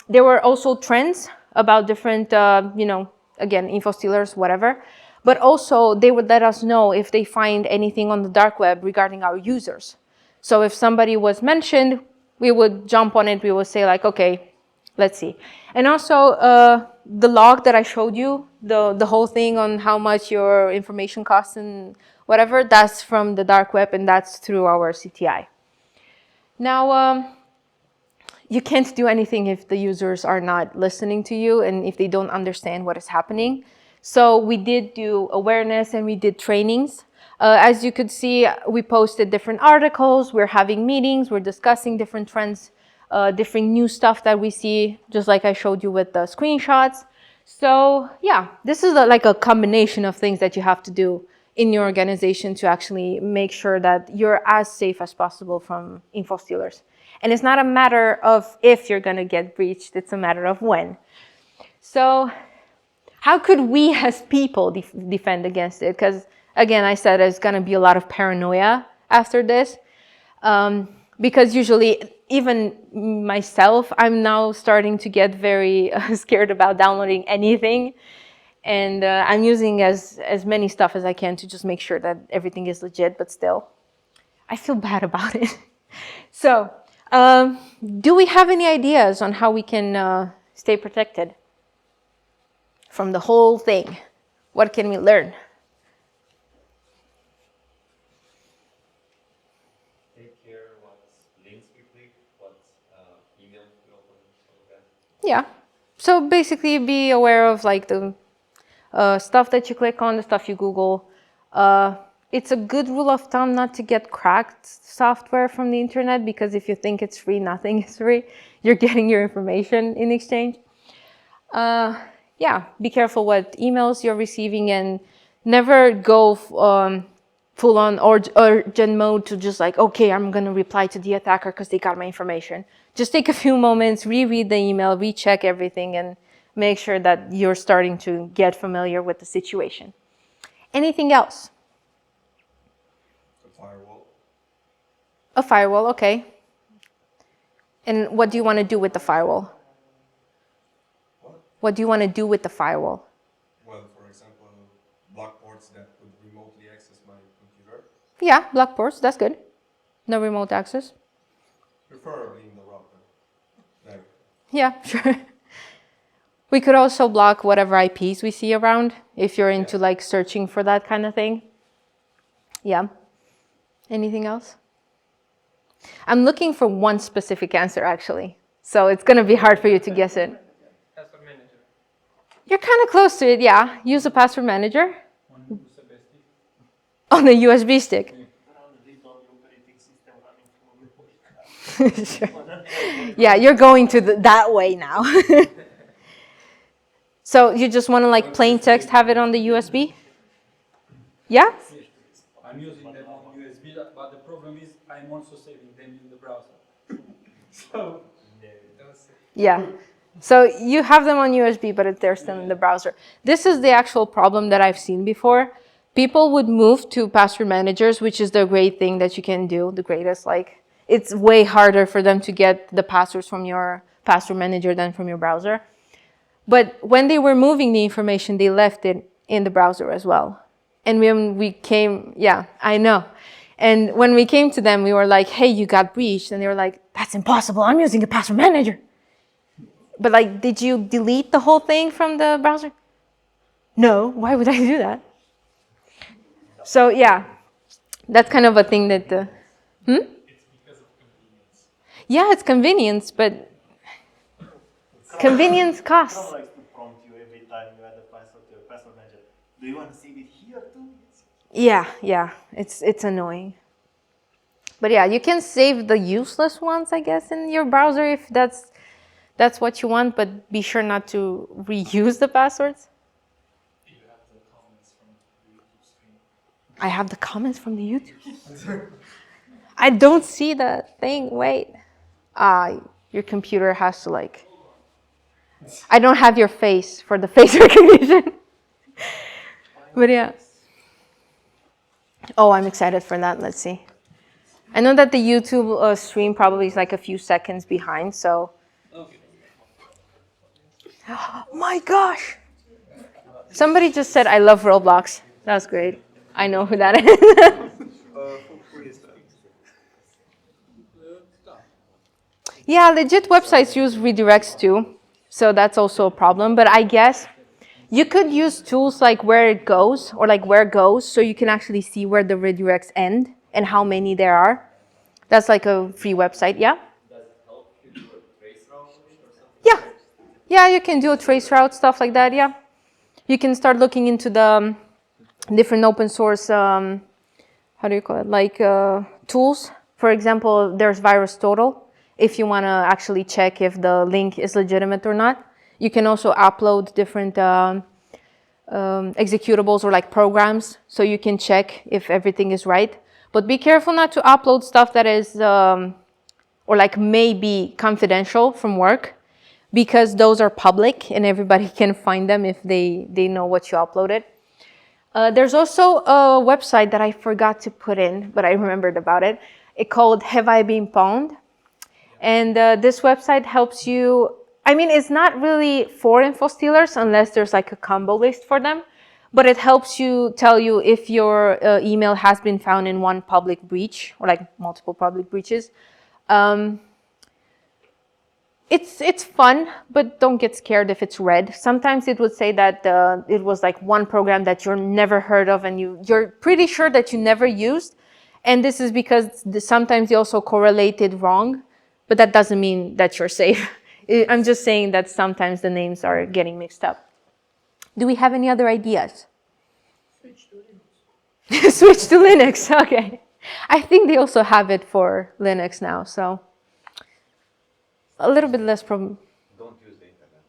there were also trends about different, you know, again, Infostealers, whatever. But also they would let us know if they find anything on the dark web regarding our users. So if somebody was mentioned, we would jump on it. We would say like, okay, let's see. And also the log that I showed you, the whole thing on how much your information costs and whatever, that's from the dark web, and that's through our CTI. Now, you can't do anything if the users are not listening to you and if they don't understand what is happening. So we did do awareness and we did trainings. As you could see, we posted different articles, we're having meetings, we're discussing different trends, different new stuff that we see, just like I showed you with the screenshots. So yeah, this is like a combination of things that you have to do in your organization to actually make sure that you're as safe as possible from Infostealers. And it's not a matter of if you're going to get breached, it's a matter of when. So how could we as people defend against it? Because again, I said there's going to be a lot of paranoia after this. Because usually, even myself, I'm now starting to get very scared about downloading anything. And I'm using as many stuff as I can to just make sure that everything is legit, but still, I feel bad about it. So, do we have any ideas on how we can stay protected from the whole thing? What can we learn? Take care what links we click, what email we open, all of that. Yeah. So basically be aware of like the stuff that you click on, the stuff you Google. It's a good rule of thumb not to get cracked software from the internet, because if you think it's free, nothing is free. You're getting your information in exchange. Yeah, be careful what emails you're receiving, and never go full on urgent mode to just like, okay, I'm going to reply to the attacker because they got my information. Just take a few moments, reread the email, recheck everything, and make sure that you're starting to get familiar with the situation. Anything else? A firewall. A firewall, okay. And what do you want to do with the firewall? What do you want to do with the firewall? Well, for example, block ports that would remotely access my computer. Yeah, block ports, that's good. No remote access. Preferably in the router. There. Yeah, sure. We could also block whatever IPs we see around if you're into like searching for that kind of thing. Yeah. Anything else? I'm looking for one specific answer actually. So it's going to be hard for you to guess it. Password manager. You're kind of close to it, yeah. Use a password manager. On the USB stick. Sure. Yeah, you're going to that way now. So you just want to like plain text have it on the USB? Yeah? I'm using them on USB, but the problem is I'm also saving them in the browser. So, Yeah. So you have them on USB, but they're still in the browser. This is the actual problem that I've seen before. People would move to password managers, which is the great thing that you can do, the greatest. Like, it's way harder for them to get the passwords from your password manager than from your browser. But when they were moving the information, they left it in the browser as well. And when we came, yeah, I know. And when we came to them, we were like, hey, you got breached. And they were like, that's impossible. I'm using a password manager. But like, did you delete the whole thing from the browser? No, why would I do that? So yeah, that's kind of a thing that, it's because of convenience. yeah, it's convenience, but convenience costs. Someone likes to prompt you every time you add a password to your password manager. Do you want to save it here too? Yeah, it's annoying. But yeah, you can save the useless ones, I guess, in your browser if that's what you want, but be sure not to reuse the passwords. You have the comments from the YouTube stream. I have the comments from the YouTube. I don't see the thing. Wait. Your computer has to like... I don't have your face for the face recognition. But yeah. Oh, I'm excited for that. Let's see. I know that the YouTube stream probably is like a few seconds behind, so... My gosh! Somebody just said, I love Roblox. That's great. I know who that is. Who is that? Yeah, legit websites use redirects too. So that's also a problem. But I guess you could use tools like where it goes or like where it goes so you can actually see where the redirects end and how many there are. That's like a free website, yeah? Does it help you do a trace routing or something? Yeah. Yeah, you can do a trace route, stuff like that, yeah. You can start looking into the different open source, how do you call it, like tools. For example, there's VirusTotal. If you want to actually check if the link is legitimate or not. You can also upload different executables or like programs, so you can check if everything is right. But be careful not to upload stuff that is, or like may be confidential from work, because those are public and everybody can find them if they know what you uploaded. There's also a website that I forgot to put in, but I remembered about it. It's called Have I Been Pwned? And this website helps you, I mean, it's not really for Infostealers unless there's like a combo list for them, but it helps you tell you if your email has been found in one public breach or like multiple public breaches. It's fun, but don't get scared if it's red. Sometimes it would say that it was like one program that you're never heard of and you're pretty sure that you never used. And this is because sometimes they also correlated wrong, but that doesn't mean that you're safe. I'm just saying that sometimes the names are getting mixed up. Do we have any other ideas? Switch to Linux. Switch to Linux, okay. I think they also have it for Linux now, so a little bit less problem. Don't use the internet.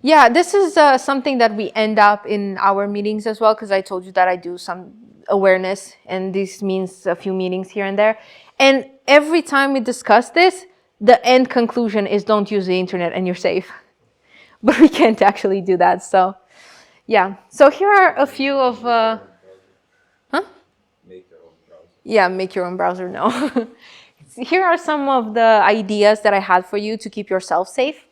Yeah, this is something that we end up in our meetings as well, because I told you that I do some awareness, and this means a few meetings here and there. And every time we discuss this, the end conclusion is don't use the internet and you're safe. But we can't actually do that, so yeah. So here are a few of... Make your own browser. Yeah, make your own browser, no. Here are some of the ideas that I had for you to keep yourself safe.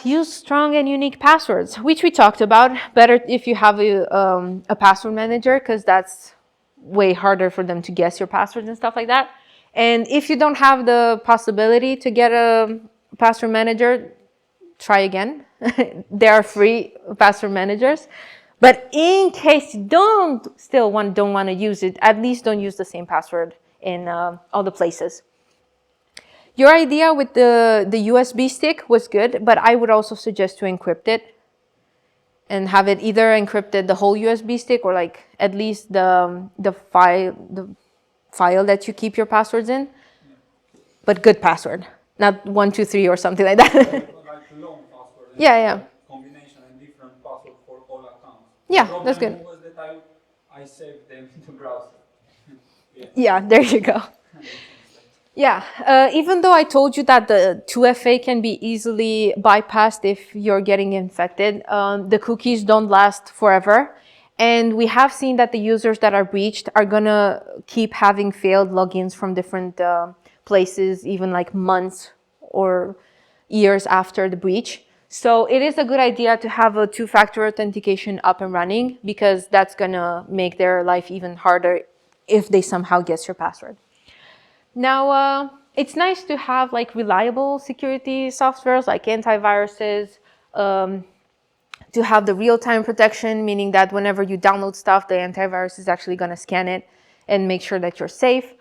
Use strong and unique passwords, which we talked about. Better if you have a password manager, because that's way harder for them to guess your passwords and stuff like that. And if you don't have the possibility to get a password manager, try again. There are free password managers. But in case you don't want to use it, at least don't use the same password in all the places. Your idea with the USB stick was good, but I would also suggest to encrypt it and have it either encrypted the whole USB stick or like at least the file that you keep your passwords in, but good password, not 1, 2, 3 or something like that. Like long password. Yeah. Combination and different password for all accounts. Yeah, The that's problem good. was that I saved them in the browser. Yeah, there you go. Yeah, even though I told you that the 2FA can be easily bypassed if you're getting infected, the cookies don't last forever. And we have seen that the users that are breached are gonna keep having failed logins from different places, even like months or years after the breach. So it is a good idea to have a two-factor authentication up and running, because that's gonna make their life even harder if they somehow guess your password. Now, it's nice to have like reliable security softwares like antiviruses, to have the real-time protection, meaning that whenever you download stuff, the antivirus is actually going to scan it and make sure that you're safe.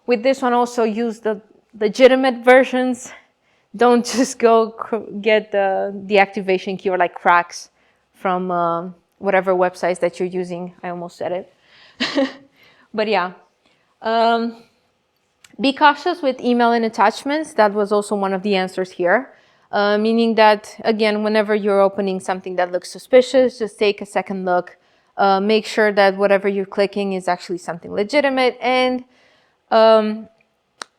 With this one, also use the legitimate versions. Don't just go get the deactivation key or like cracks from whatever websites that you're using. I almost said it. But yeah. Be cautious with email and attachments. That was also one of the answers here. Meaning that, again, whenever you're opening something that looks suspicious, just take a second look. Make sure that whatever you're clicking is actually something legitimate. And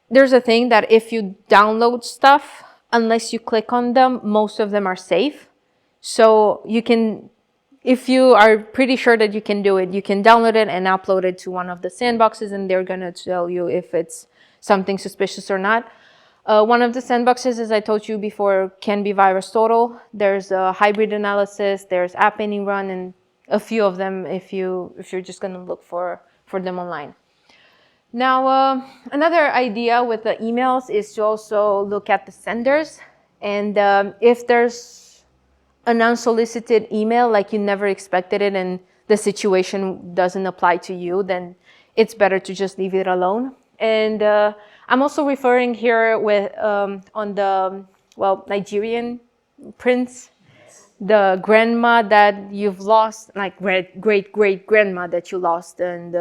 there's a thing that if you download stuff, unless you click on them, most of them are safe. So you can, if you are pretty sure that you can do it, you can download it and upload it to one of the sandboxes, and they're going to tell you if it's something suspicious or not. One of the sandboxes, as I told you before, can be VirusTotal. There's a hybrid analysis, there's App Any Run, and a few of them if you're just going to look for them online. Now, another idea with the emails is to also look at the senders. And if there's an unsolicited email, like you never expected it and the situation doesn't apply to you, then it's better to just leave it alone. And I'm also referring here with on the, well, Nigerian prince, the grandma that you've lost, like great-great-grandma that you lost, and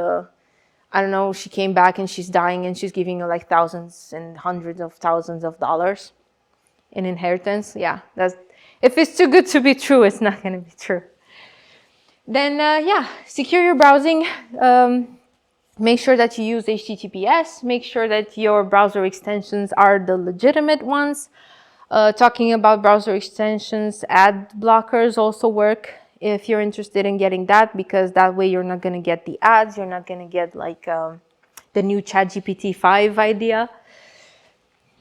I don't know, she came back and she's dying and she's giving you like thousands and hundreds of thousands of dollars in inheritance. Yeah, that's, if it's too good to be true, it's not going to be true. Then, yeah, secure your browsing. Make sure that you use HTTPS. Make sure that your browser extensions are the legitimate ones. Talking about browser extensions, ad blockers also work if you're interested in getting that, because that way you're not going to get the ads. You're not going to get like the new ChatGPT 5 idea.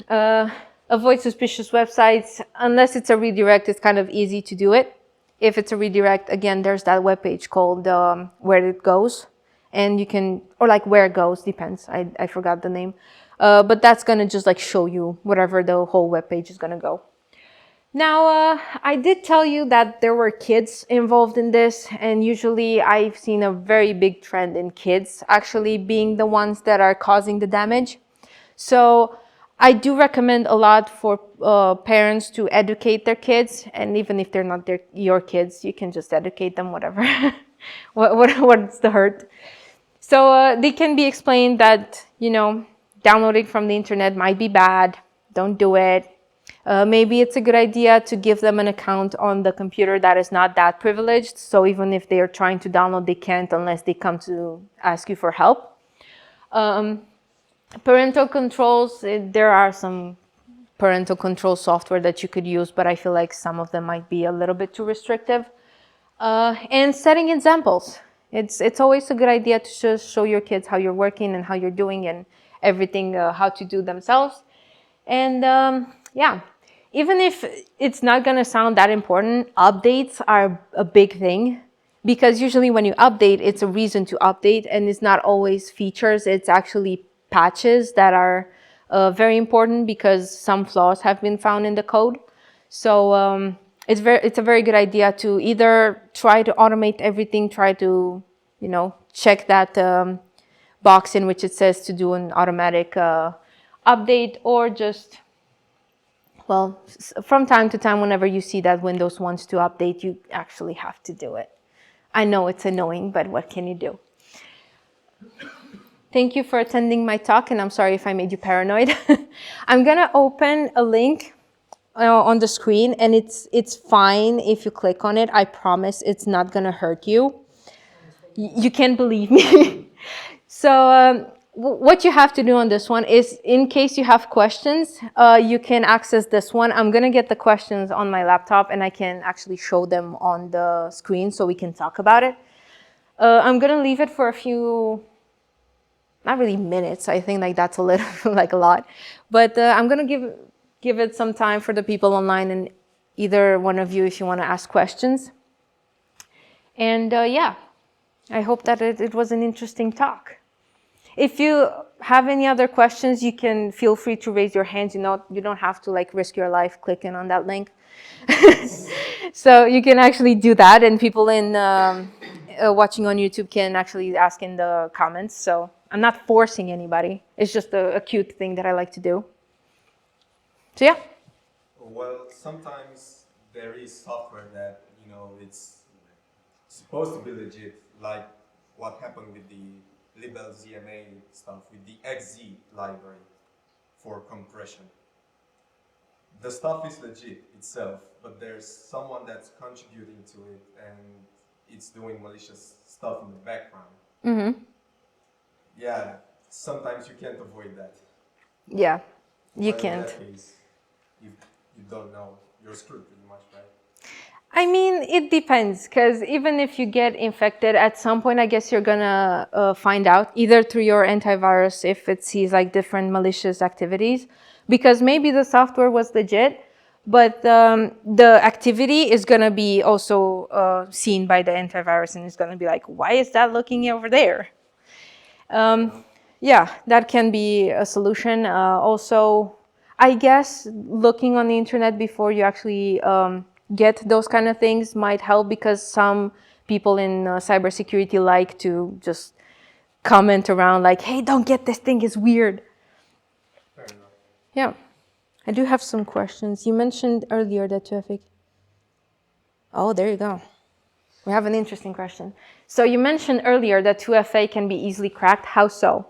Avoid suspicious websites. Unless it's a redirect, it's kind of easy to do it. If it's a redirect, again, there's that webpage called Where It Goes. And you can, or like Where It Goes, depends. I forgot the name. But that's going to just like show you whatever the whole web page is going to go. Now, I did tell you that there were kids involved in this, and usually I've seen a very big trend in kids actually being the ones that are causing the damage. So I do recommend a lot for parents to educate their kids, and even if they're not your kids, you can just educate them, whatever. What's the hurt? So they can be explained that, you know, downloading from the internet might be bad. Don't do it. Maybe it's a good idea to give them an account on the computer that is not that privileged. So even if they are trying to download, they can't unless they come to ask you for help. Parental controls, there are some parental control software that you could use, but I feel like some of them might be a little bit too restrictive. And setting examples. It's always a good idea to just show your kids how you're working and how you're doing and everything, how to do themselves. And yeah, even if it's not going to sound that important, updates are a big thing, because usually when you update, it's a reason to update, and it's not always features. It's actually patches that are very important because some flaws have been found in the code. So it's a very good idea to either try to automate everything, try to, you know, check that box in which it says to do an automatic update, or just, well, from time to time, whenever you see that Windows wants to update, you actually have to do it. I know it's annoying, but what can you do? Thank you for attending my talk, and I'm sorry if I made you paranoid. I'm gonna open a link on the screen, and it's fine if you click on it. I promise it's not gonna hurt you. You can't believe me. So what you have to do on this one is, in case you have questions, you can access this one. I'm going to get the questions on my laptop and I can actually show them on the screen so we can talk about it. I'm going to leave it for a few, not really minutes. I think like that's a little, like a lot. But I'm going to give it some time for the people online and either one of you if you want to ask questions. And yeah, I hope that it was an interesting talk. If you have any other questions, you can feel free to raise your hands. You don't have to like risk your life clicking on that link. So you can actually do that, and people in watching on YouTube can actually ask in the comments. So I'm not forcing anybody. It's just a cute thing that I like to do. So yeah. Well, sometimes there is software that, it's supposed to be legit, like what happened with the libel ZMA stuff, with the XZ library for compression. The stuff is legit itself, but there's someone that's contributing to it and it's doing malicious stuff in the background. Mm-hmm. Yeah, sometimes you can't avoid that. Yeah, you But can't. In that case, you don't know, you're screwed pretty much, right? I mean, it depends, because even if you get infected, at some point, I guess you're gonna find out, either through your antivirus, if it sees like different malicious activities, because maybe the software was legit, but the activity is gonna be also seen by the antivirus, and it's gonna be like, why is that looking over there? Yeah, that can be a solution. Also, I guess looking on the internet before you actually get those kind of things might help, because some people in cybersecurity like to just comment around like, hey, don't get this thing, it's weird. Fair enough. Yeah, I do have some questions. You mentioned earlier that 2FA. Oh, there you go. We have an interesting question. So you mentioned earlier that 2FA can be easily cracked. How so?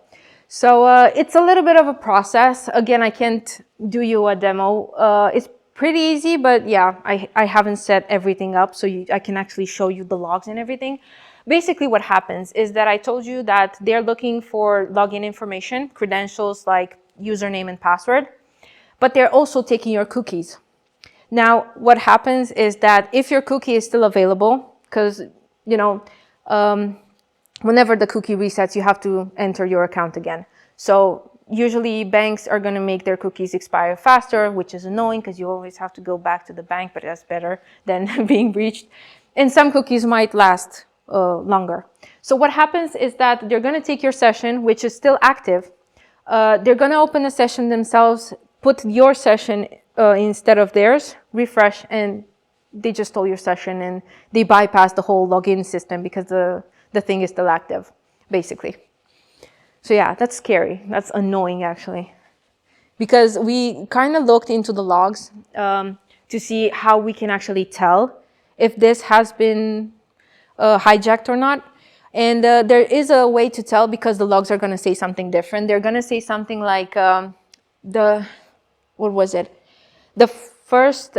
So it's a little bit of a process. Again, I can't do you a demo. It's pretty easy, but yeah, I haven't set everything up, so I can actually show you the logs and everything. Basically what happens is that I told you that they're looking for login information, credentials like username and password, but they're also taking your cookies. Now, what happens is that if your cookie is still available, because, whenever the cookie resets, you have to enter your account again. So usually banks are going to make their cookies expire faster, which is annoying because you always have to go back to the bank, but that's better than being breached. And some cookies might last longer. So what happens is that they're going to take your session, which is still active. They're going to open a session themselves, put your session instead of theirs, refresh, and they just stole your session and they bypass the whole login system because the thing is still active, basically. So yeah, that's scary. That's annoying, actually. Because we kind of looked into the logs to see how we can actually tell if this has been hijacked or not. And there is a way to tell, because the logs are going to say something different. They're going to say something like what was it? The first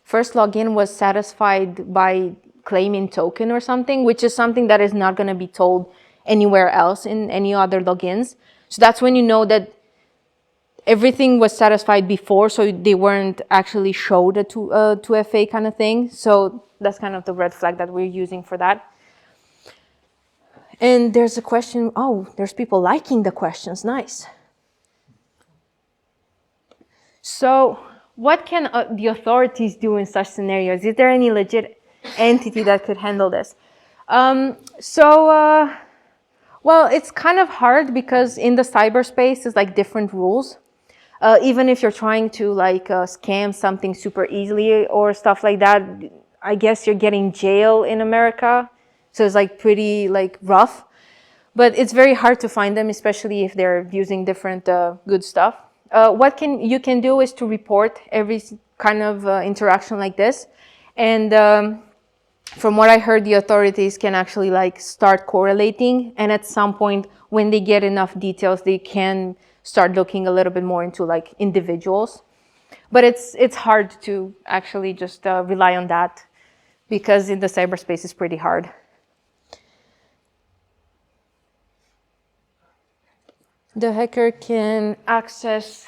first login was satisfied by claiming token or something, which is something that is not going to be told anywhere else in any other logins. So that's when you know that everything was satisfied before, so they weren't actually showed a 2FA kind of thing. So that's kind of the red flag that we're using for that. And there's a question. Oh, there's people liking the questions. Nice. So what can the authorities do in such scenarios? Is there any legit entity that could handle this? Well, it's kind of hard because in the cyberspace, there's like different rules. Even if you're trying to like scam something super easily or stuff like that, I guess you're getting jail in America. So it's like pretty like rough, but it's very hard to find them, especially if they're using different good stuff. What you can do is to report every kind of interaction like this. And from what I heard, the authorities can actually like start correlating. And at some point, when they get enough details, they can start looking a little bit more into like individuals. But it's hard to actually just rely on that, because in the cyberspace it's pretty hard. The hacker can access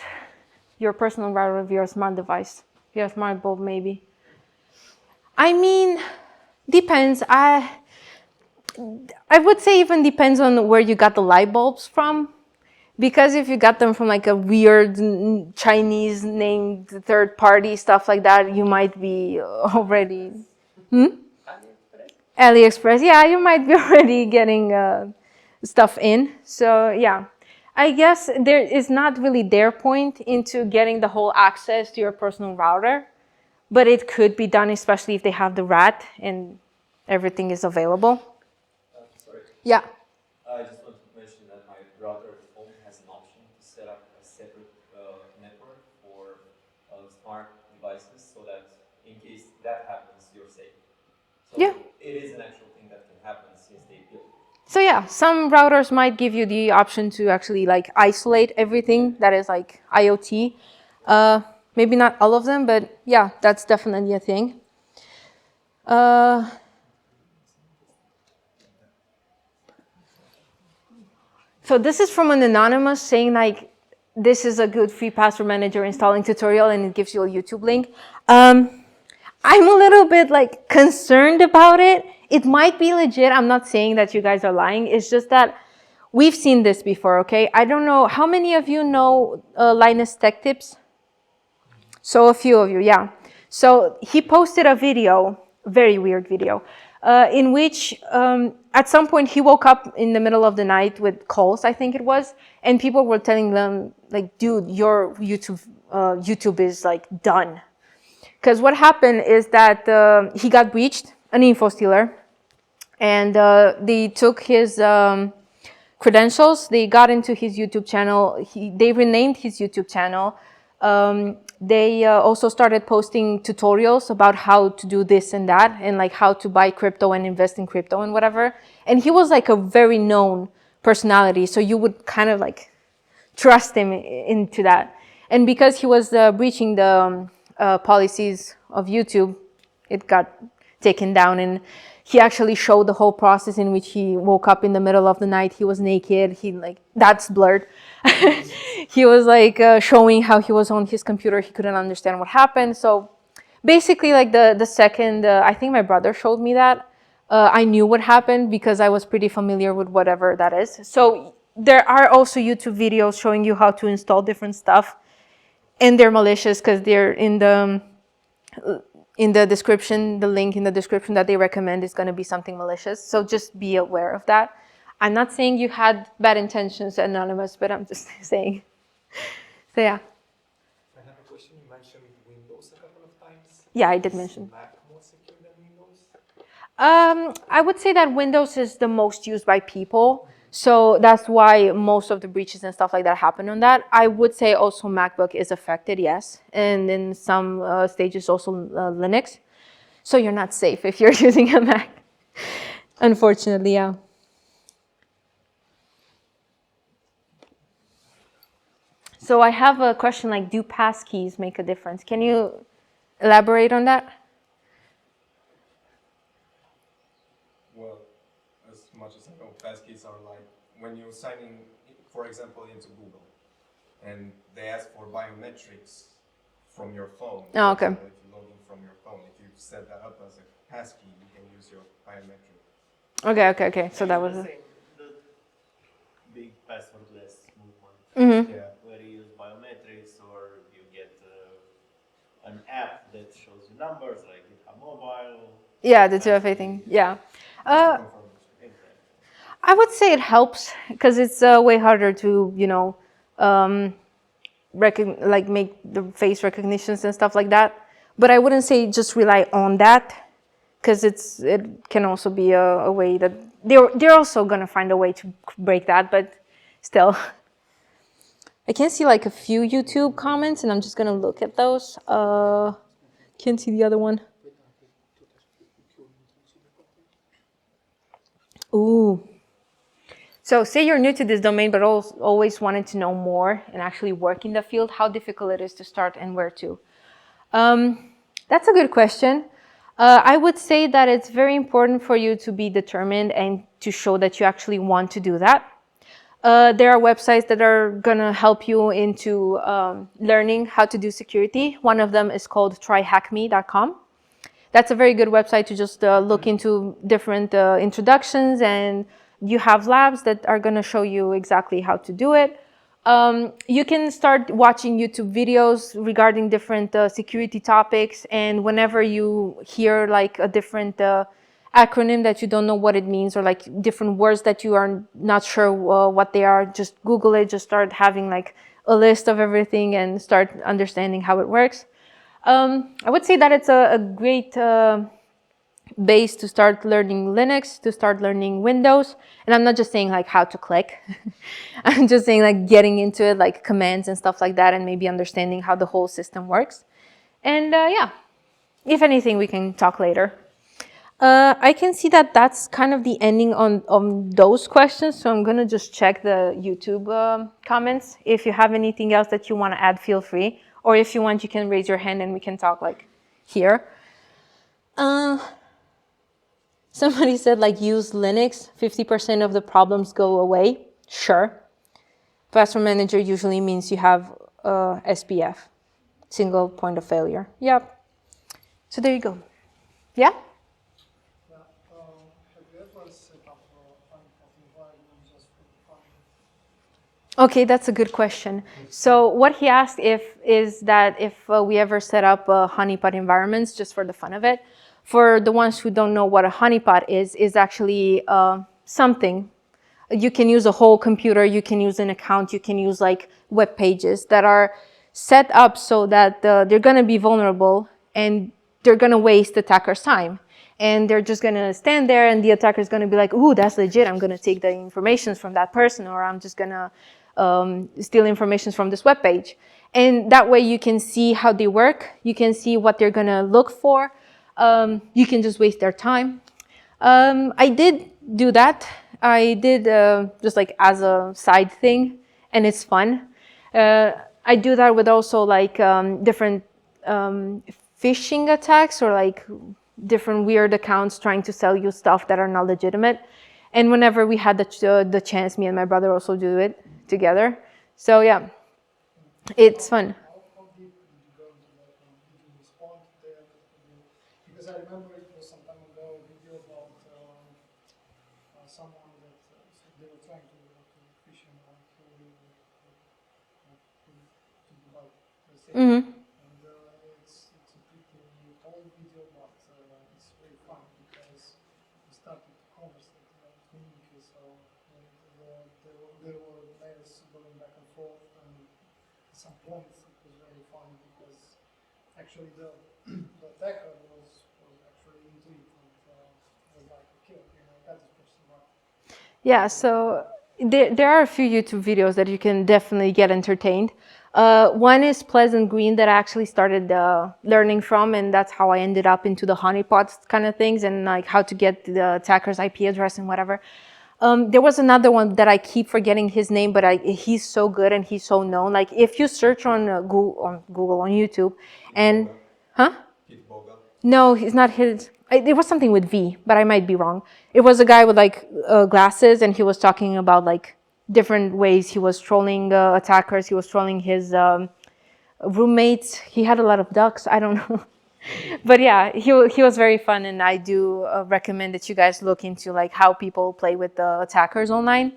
your personal router via smart device, via smart bulb maybe. I mean, depends. I would say even depends on where you got the light bulbs from. Because if you got them from like a weird Chinese named third party, stuff like that, you might be already... AliExpress, yeah, you might be already getting stuff in. So yeah, I guess there is not really their point into getting the whole access to your personal router, but it could be done, especially if they have the RAT and everything is available. Sorry. Yeah. I just want to mention that my router at home has an option to set up a separate network for smart devices so that in case that happens, you're safe. So Yeah. it is an actual thing that can happen since they built it. So yeah, some routers might give you the option to actually like isolate everything that is like IoT. Maybe not all of them, but yeah, that's definitely a thing. So this is from an anonymous saying like, this is a good free password manager installing tutorial, and it gives you a YouTube link. I'm a little bit like concerned about it. It might be legit. I'm not saying that you guys are lying. It's just that we've seen this before, okay? I don't know, how many of you know Linus Tech Tips? So a few of you, yeah. So he posted a video, very weird video, in which at some point he woke up in the middle of the night with calls, I think it was, and people were telling them like, dude, your YouTube is like done. Because what happened is that he got breached, an Infostealer, and they took his credentials, they got into his YouTube channel, they renamed his YouTube channel. They also started posting tutorials about how to do this and that, and like how to buy crypto and invest in crypto and whatever. And he was like a very known personality, so you would kind of like trust him into that. And because he was breaching the policies of YouTube, it got taken down, and he actually showed the whole process in which he woke up in the middle of the night. He was naked. He like, that's blurred. He was like showing how he was on his computer. He couldn't understand what happened. So basically like the second, I think my brother showed me that, I knew what happened because I was pretty familiar with whatever that is. So there are also YouTube videos showing you how to install different stuff, and they're malicious because they're in the description, the link in the description that they recommend is going to be something malicious. So just be aware of that. I'm not saying you had bad intentions, Anonymous, but I'm just saying. So yeah. I have a question. You mentioned Windows a couple of times. Yeah, I did mention. Is Mac more secure than Windows? I would say that Windows is the most used by people. So that's why most of the breaches and stuff like that happen on that. I would say also MacBook is affected, yes. And in some stages also Linux. So you're not safe if you're using a Mac. Unfortunately, yeah. So I have a question like, do passkeys make a difference? Can you elaborate on that? Well, as much as I know, passkeys are like when you sign in, for example, into Google, and they ask for biometrics from your phone. Oh, okay. So if you log in from your phone, if you set that up as a passkey, you can use your biometric. Okay. So that was the big passwordless movement. Mm-hmm. Yeah. Where you use biometrics, or you get an app that shows you numbers, like GitHub Mobile. Yeah, the 2FA thing. Yeah. Exactly. I would say it helps because it's way harder to, you know, like make the face recognitions and stuff like that. But I wouldn't say just rely on that, because it can also be a way that they're also gonna find a way to break that. But still, I can see like a few YouTube comments, and I'm just gonna look at those. Can't see the other one. Ooh. So say you're new to this domain, but always wanted to know more and actually work in the field, how difficult it is to start and where to. That's a good question. I would say that it's very important for you to be determined and to show that you actually want to do that. There are websites that are going to help you into learning how to do security. One of them is called tryhackme.com. That's a very good website to just look into different introductions, and you have labs that are going to show you exactly how to do it. You can start watching YouTube videos regarding different security topics, and whenever you hear like a different acronym that you don't know what it means, or like different words that you are not sure what they are, just Google it, just start having like a list of everything and start understanding how it works. I would say that it's a great base to start learning Linux, to start learning Windows. And I'm not just saying like how to click. I'm just saying like getting into it, like commands and stuff like that, and maybe understanding how the whole system works. And yeah, if anything, we can talk later. I can see that that's kind of the ending on those questions. So I'm going to just check the YouTube comments. If you have anything else that you want to add, feel free. Or if you want, you can raise your hand and we can talk like here. Somebody said like use Linux, 50% of the problems go away. Sure. Password manager usually means you have SPF, single point of failure. Yep. So there you go. Yeah? Okay, that's a good question. So what he asked is that if we ever set up honeypot environments just for the fun of it. For the ones who don't know what a honeypot is actually something. You can use a whole computer, you can use an account, you can use like web pages that are set up so that they're going to be vulnerable and they're going to waste the attacker's time. And they're just going to stand there and the attacker is going to be like, ooh, that's legit. I'm going to take the information from that person, or I'm just going to steal information from this web page. And that way you can see how they work. You can see what they're going to look for. You can just waste their time. I did do that. I did just like as a side thing, and it's fun. I do that with also like different phishing attacks, or like different weird accounts trying to sell you stuff that are not legitimate. And whenever we had the chance, me and my brother also do it together. So yeah, it's fun. How deep did you go into that? Did you respond to that? Because I remember it was some time ago a video about someone that they were trying to fish him to buy the same. And it's a pretty old video, but it's very fun because we started to converse and communicate. So there were layers going back and forth, and at some point it was very fun because actually the attacker was actually into it and was like, okay, I got this person right. Yeah, so there are a few YouTube videos that you can definitely get entertained. One is Pleasant Green that I actually started learning from, and that's how I ended up into the honeypots kind of things, and like how to get the attacker's IP address and whatever. There was another one that I keep forgetting his name, but he's so good and he's so known. Like if you search on Google, on YouTube, and no, he's not his. It was something with V, but I might be wrong. It was a guy with like glasses, and he was talking about like different ways he was trolling attackers. He was trolling his roommates. He had a lot of ducks. I don't know. But yeah, he was very fun, and I do recommend that you guys look into like how people play with the attackers online,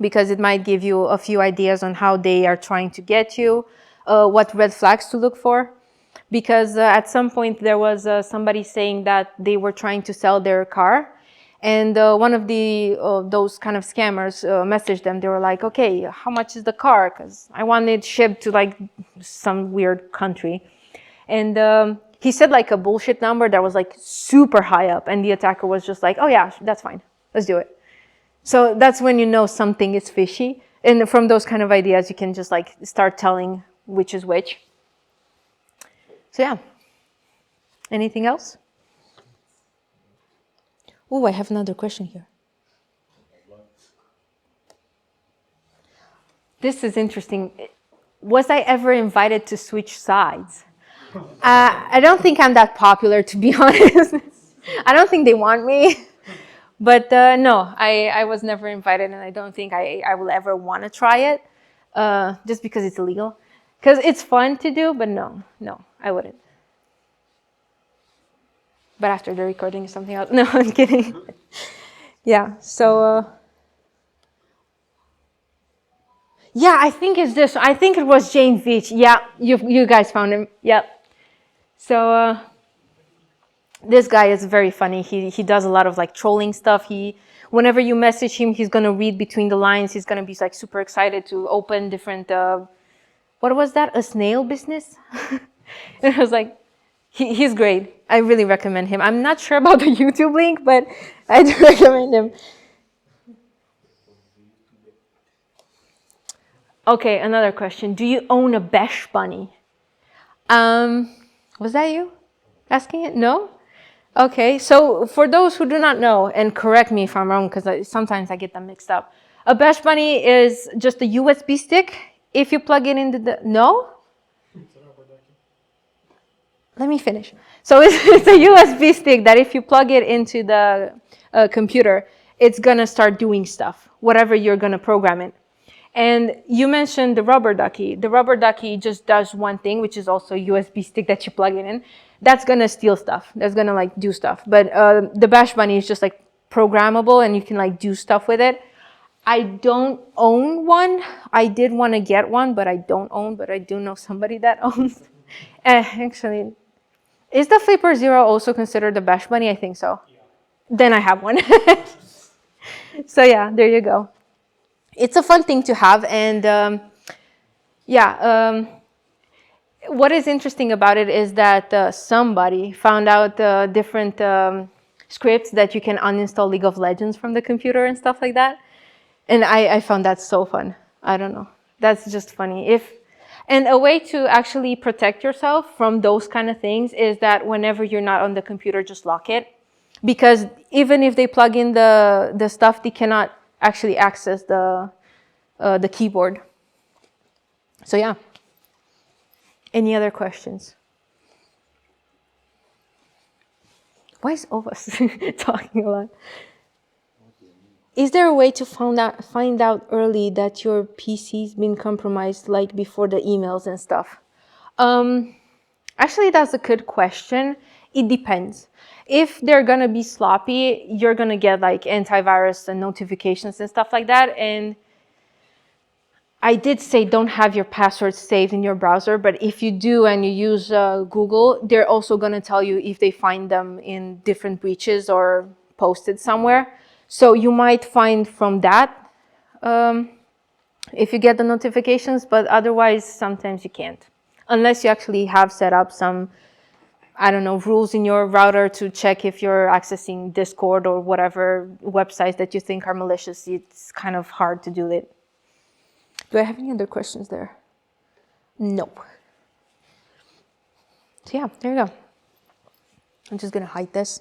because it might give you a few ideas on how they are trying to get you, what red flags to look for. Because at some point there was somebody saying that they were trying to sell their car, and one of those kind of scammers messaged them. They were like, okay, how much is the car? Because I want it shipped to like some weird country. And he said like a bullshit number that was like super high up, and the attacker was just like, oh yeah, that's fine, let's do it. So that's when you know something is fishy, and from those kind of ideas you can just like start telling which is which. So yeah, anything else? Oh, I have another question here. This is interesting. Was I ever invited to switch sides? I don't think I'm that popular, to be honest. I don't think they want me. But no, I was never invited, and I don't think I will ever want to try it, just because it's illegal. Because it's fun to do, but no, I wouldn't. But after the recording is something else. No, I'm kidding. Yeah, so... yeah, I think it's this. I think it was Jane Veach. Yeah, you guys found him. Yep. So this guy is very funny. He does a lot of like trolling stuff. Whenever you message him, he's gonna read between the lines. He's gonna be like super excited to open different. What was that? A snail business? It was like, he's great. I really recommend him. I'm not sure about the YouTube link, but I do recommend him. Okay, another question. Do you own a Besh bunny? Was that you asking it? No? Okay, so for those who do not know, and correct me if I'm wrong, because sometimes I get them mixed up. A Besh bunny is just a USB stick. If you plug it into the... No? Let me finish. So it's a USB stick that if you plug it into the computer, it's going to start doing stuff, whatever you're going to program it. And you mentioned the rubber ducky. The rubber ducky just does one thing, which is also a USB stick that you plug it in. That's going to steal stuff. That's going to like do stuff. But the Bash Bunny is just like programmable and you can like do stuff with it. I don't own one. I did want to get one, but I don't own, but I do know somebody that owns. Actually, is the Flipper Zero also considered the Bash Bunny? I think so. Yeah. Then I have one. So yeah, there you go. It's a fun thing to have, and what is interesting about it is that somebody found out different scripts that you can uninstall League of Legends from the computer and stuff like that, and I found that so fun. I don't know, that's just funny. And a way to actually protect yourself from those kind of things is that whenever you're not on the computer, just lock it, because even if they plug in the stuff, they cannot actually access the keyboard. So yeah. Any other questions? Why is all of us talking a lot? Is there a way to find out early that your PC's been compromised, like before the emails and stuff? Actually, that's a good question. It depends. If they're gonna be sloppy, you're gonna get like antivirus and notifications and stuff like that. And I did say don't have your passwords saved in your browser, but if you do and you use Google, they're also gonna tell you if they find them in different breaches or posted somewhere. So you might find from that if you get the notifications, but otherwise sometimes you can't. Unless you actually have set up some, I don't know, rules in your router to check if you're accessing Discord or whatever websites that you think are malicious. It's kind of hard to do it. Do I have any other questions there? Nope. So yeah, there you go. I'm just gonna hide this.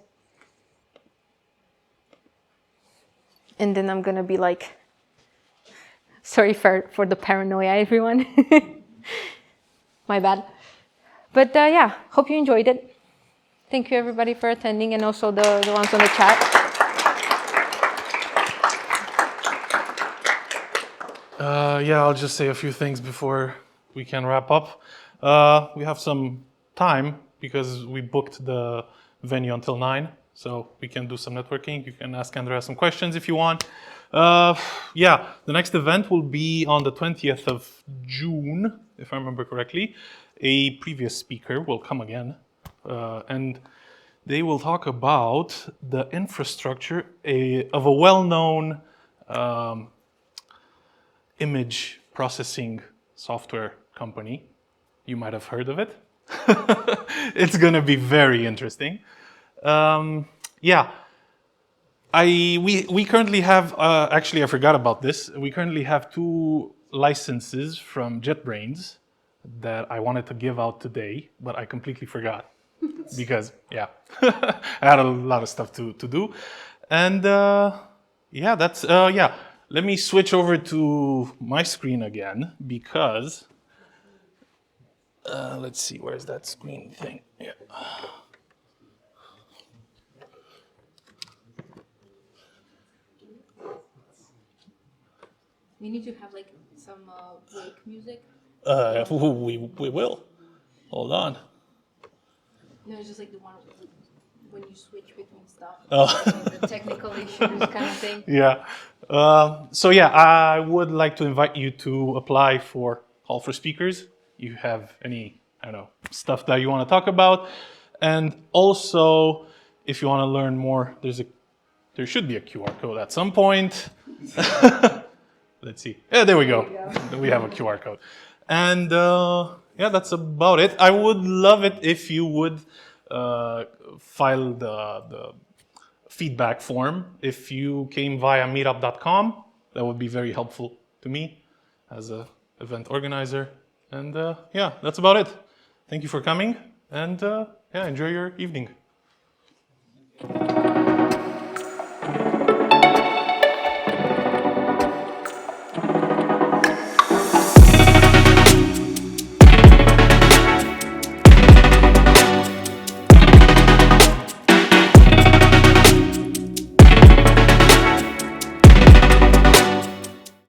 And then I'm gonna be like, sorry for the paranoia, everyone. My bad. But yeah, hope you enjoyed it. Thank you everybody for attending, and also the ones on the chat. Yeah, I'll just say a few things before we can wrap up. We have some time because we booked the venue until 9, so we can do some networking. You can ask Andreea some questions if you want. Yeah, the next event will be on the 20th of June, if I remember correctly. A previous speaker will come again, and they will talk about the infrastructure of a well-known image processing software company. You might have heard of it. It's going to be very interesting. Yeah, we currently have, actually I forgot about this, we currently have 2 licenses from JetBrains that I wanted to give out today, but I completely forgot because, yeah, I had a lot of stuff to do. And yeah, that's, yeah. Let me switch over to my screen again because, let's see, where's that screen thing? Yeah. We need to have like some wake music. We will. Hold on. No, it's just like the one when you switch between stuff. Oh. Like the technical issues kind of thing. Yeah. So yeah, I would like to invite you to apply for Call for Speakers. You have any, I don't know, stuff that you want to talk about. And also, if you want to learn more, there should be a QR code at some point. Let's see. Yeah, there we go. We have a QR code. And yeah, that's about it. I would love it if you would file the feedback form. If you came via meetup.com, that would be very helpful to me as an event organizer. And yeah, that's about it. Thank you for coming, and yeah, enjoy your evening.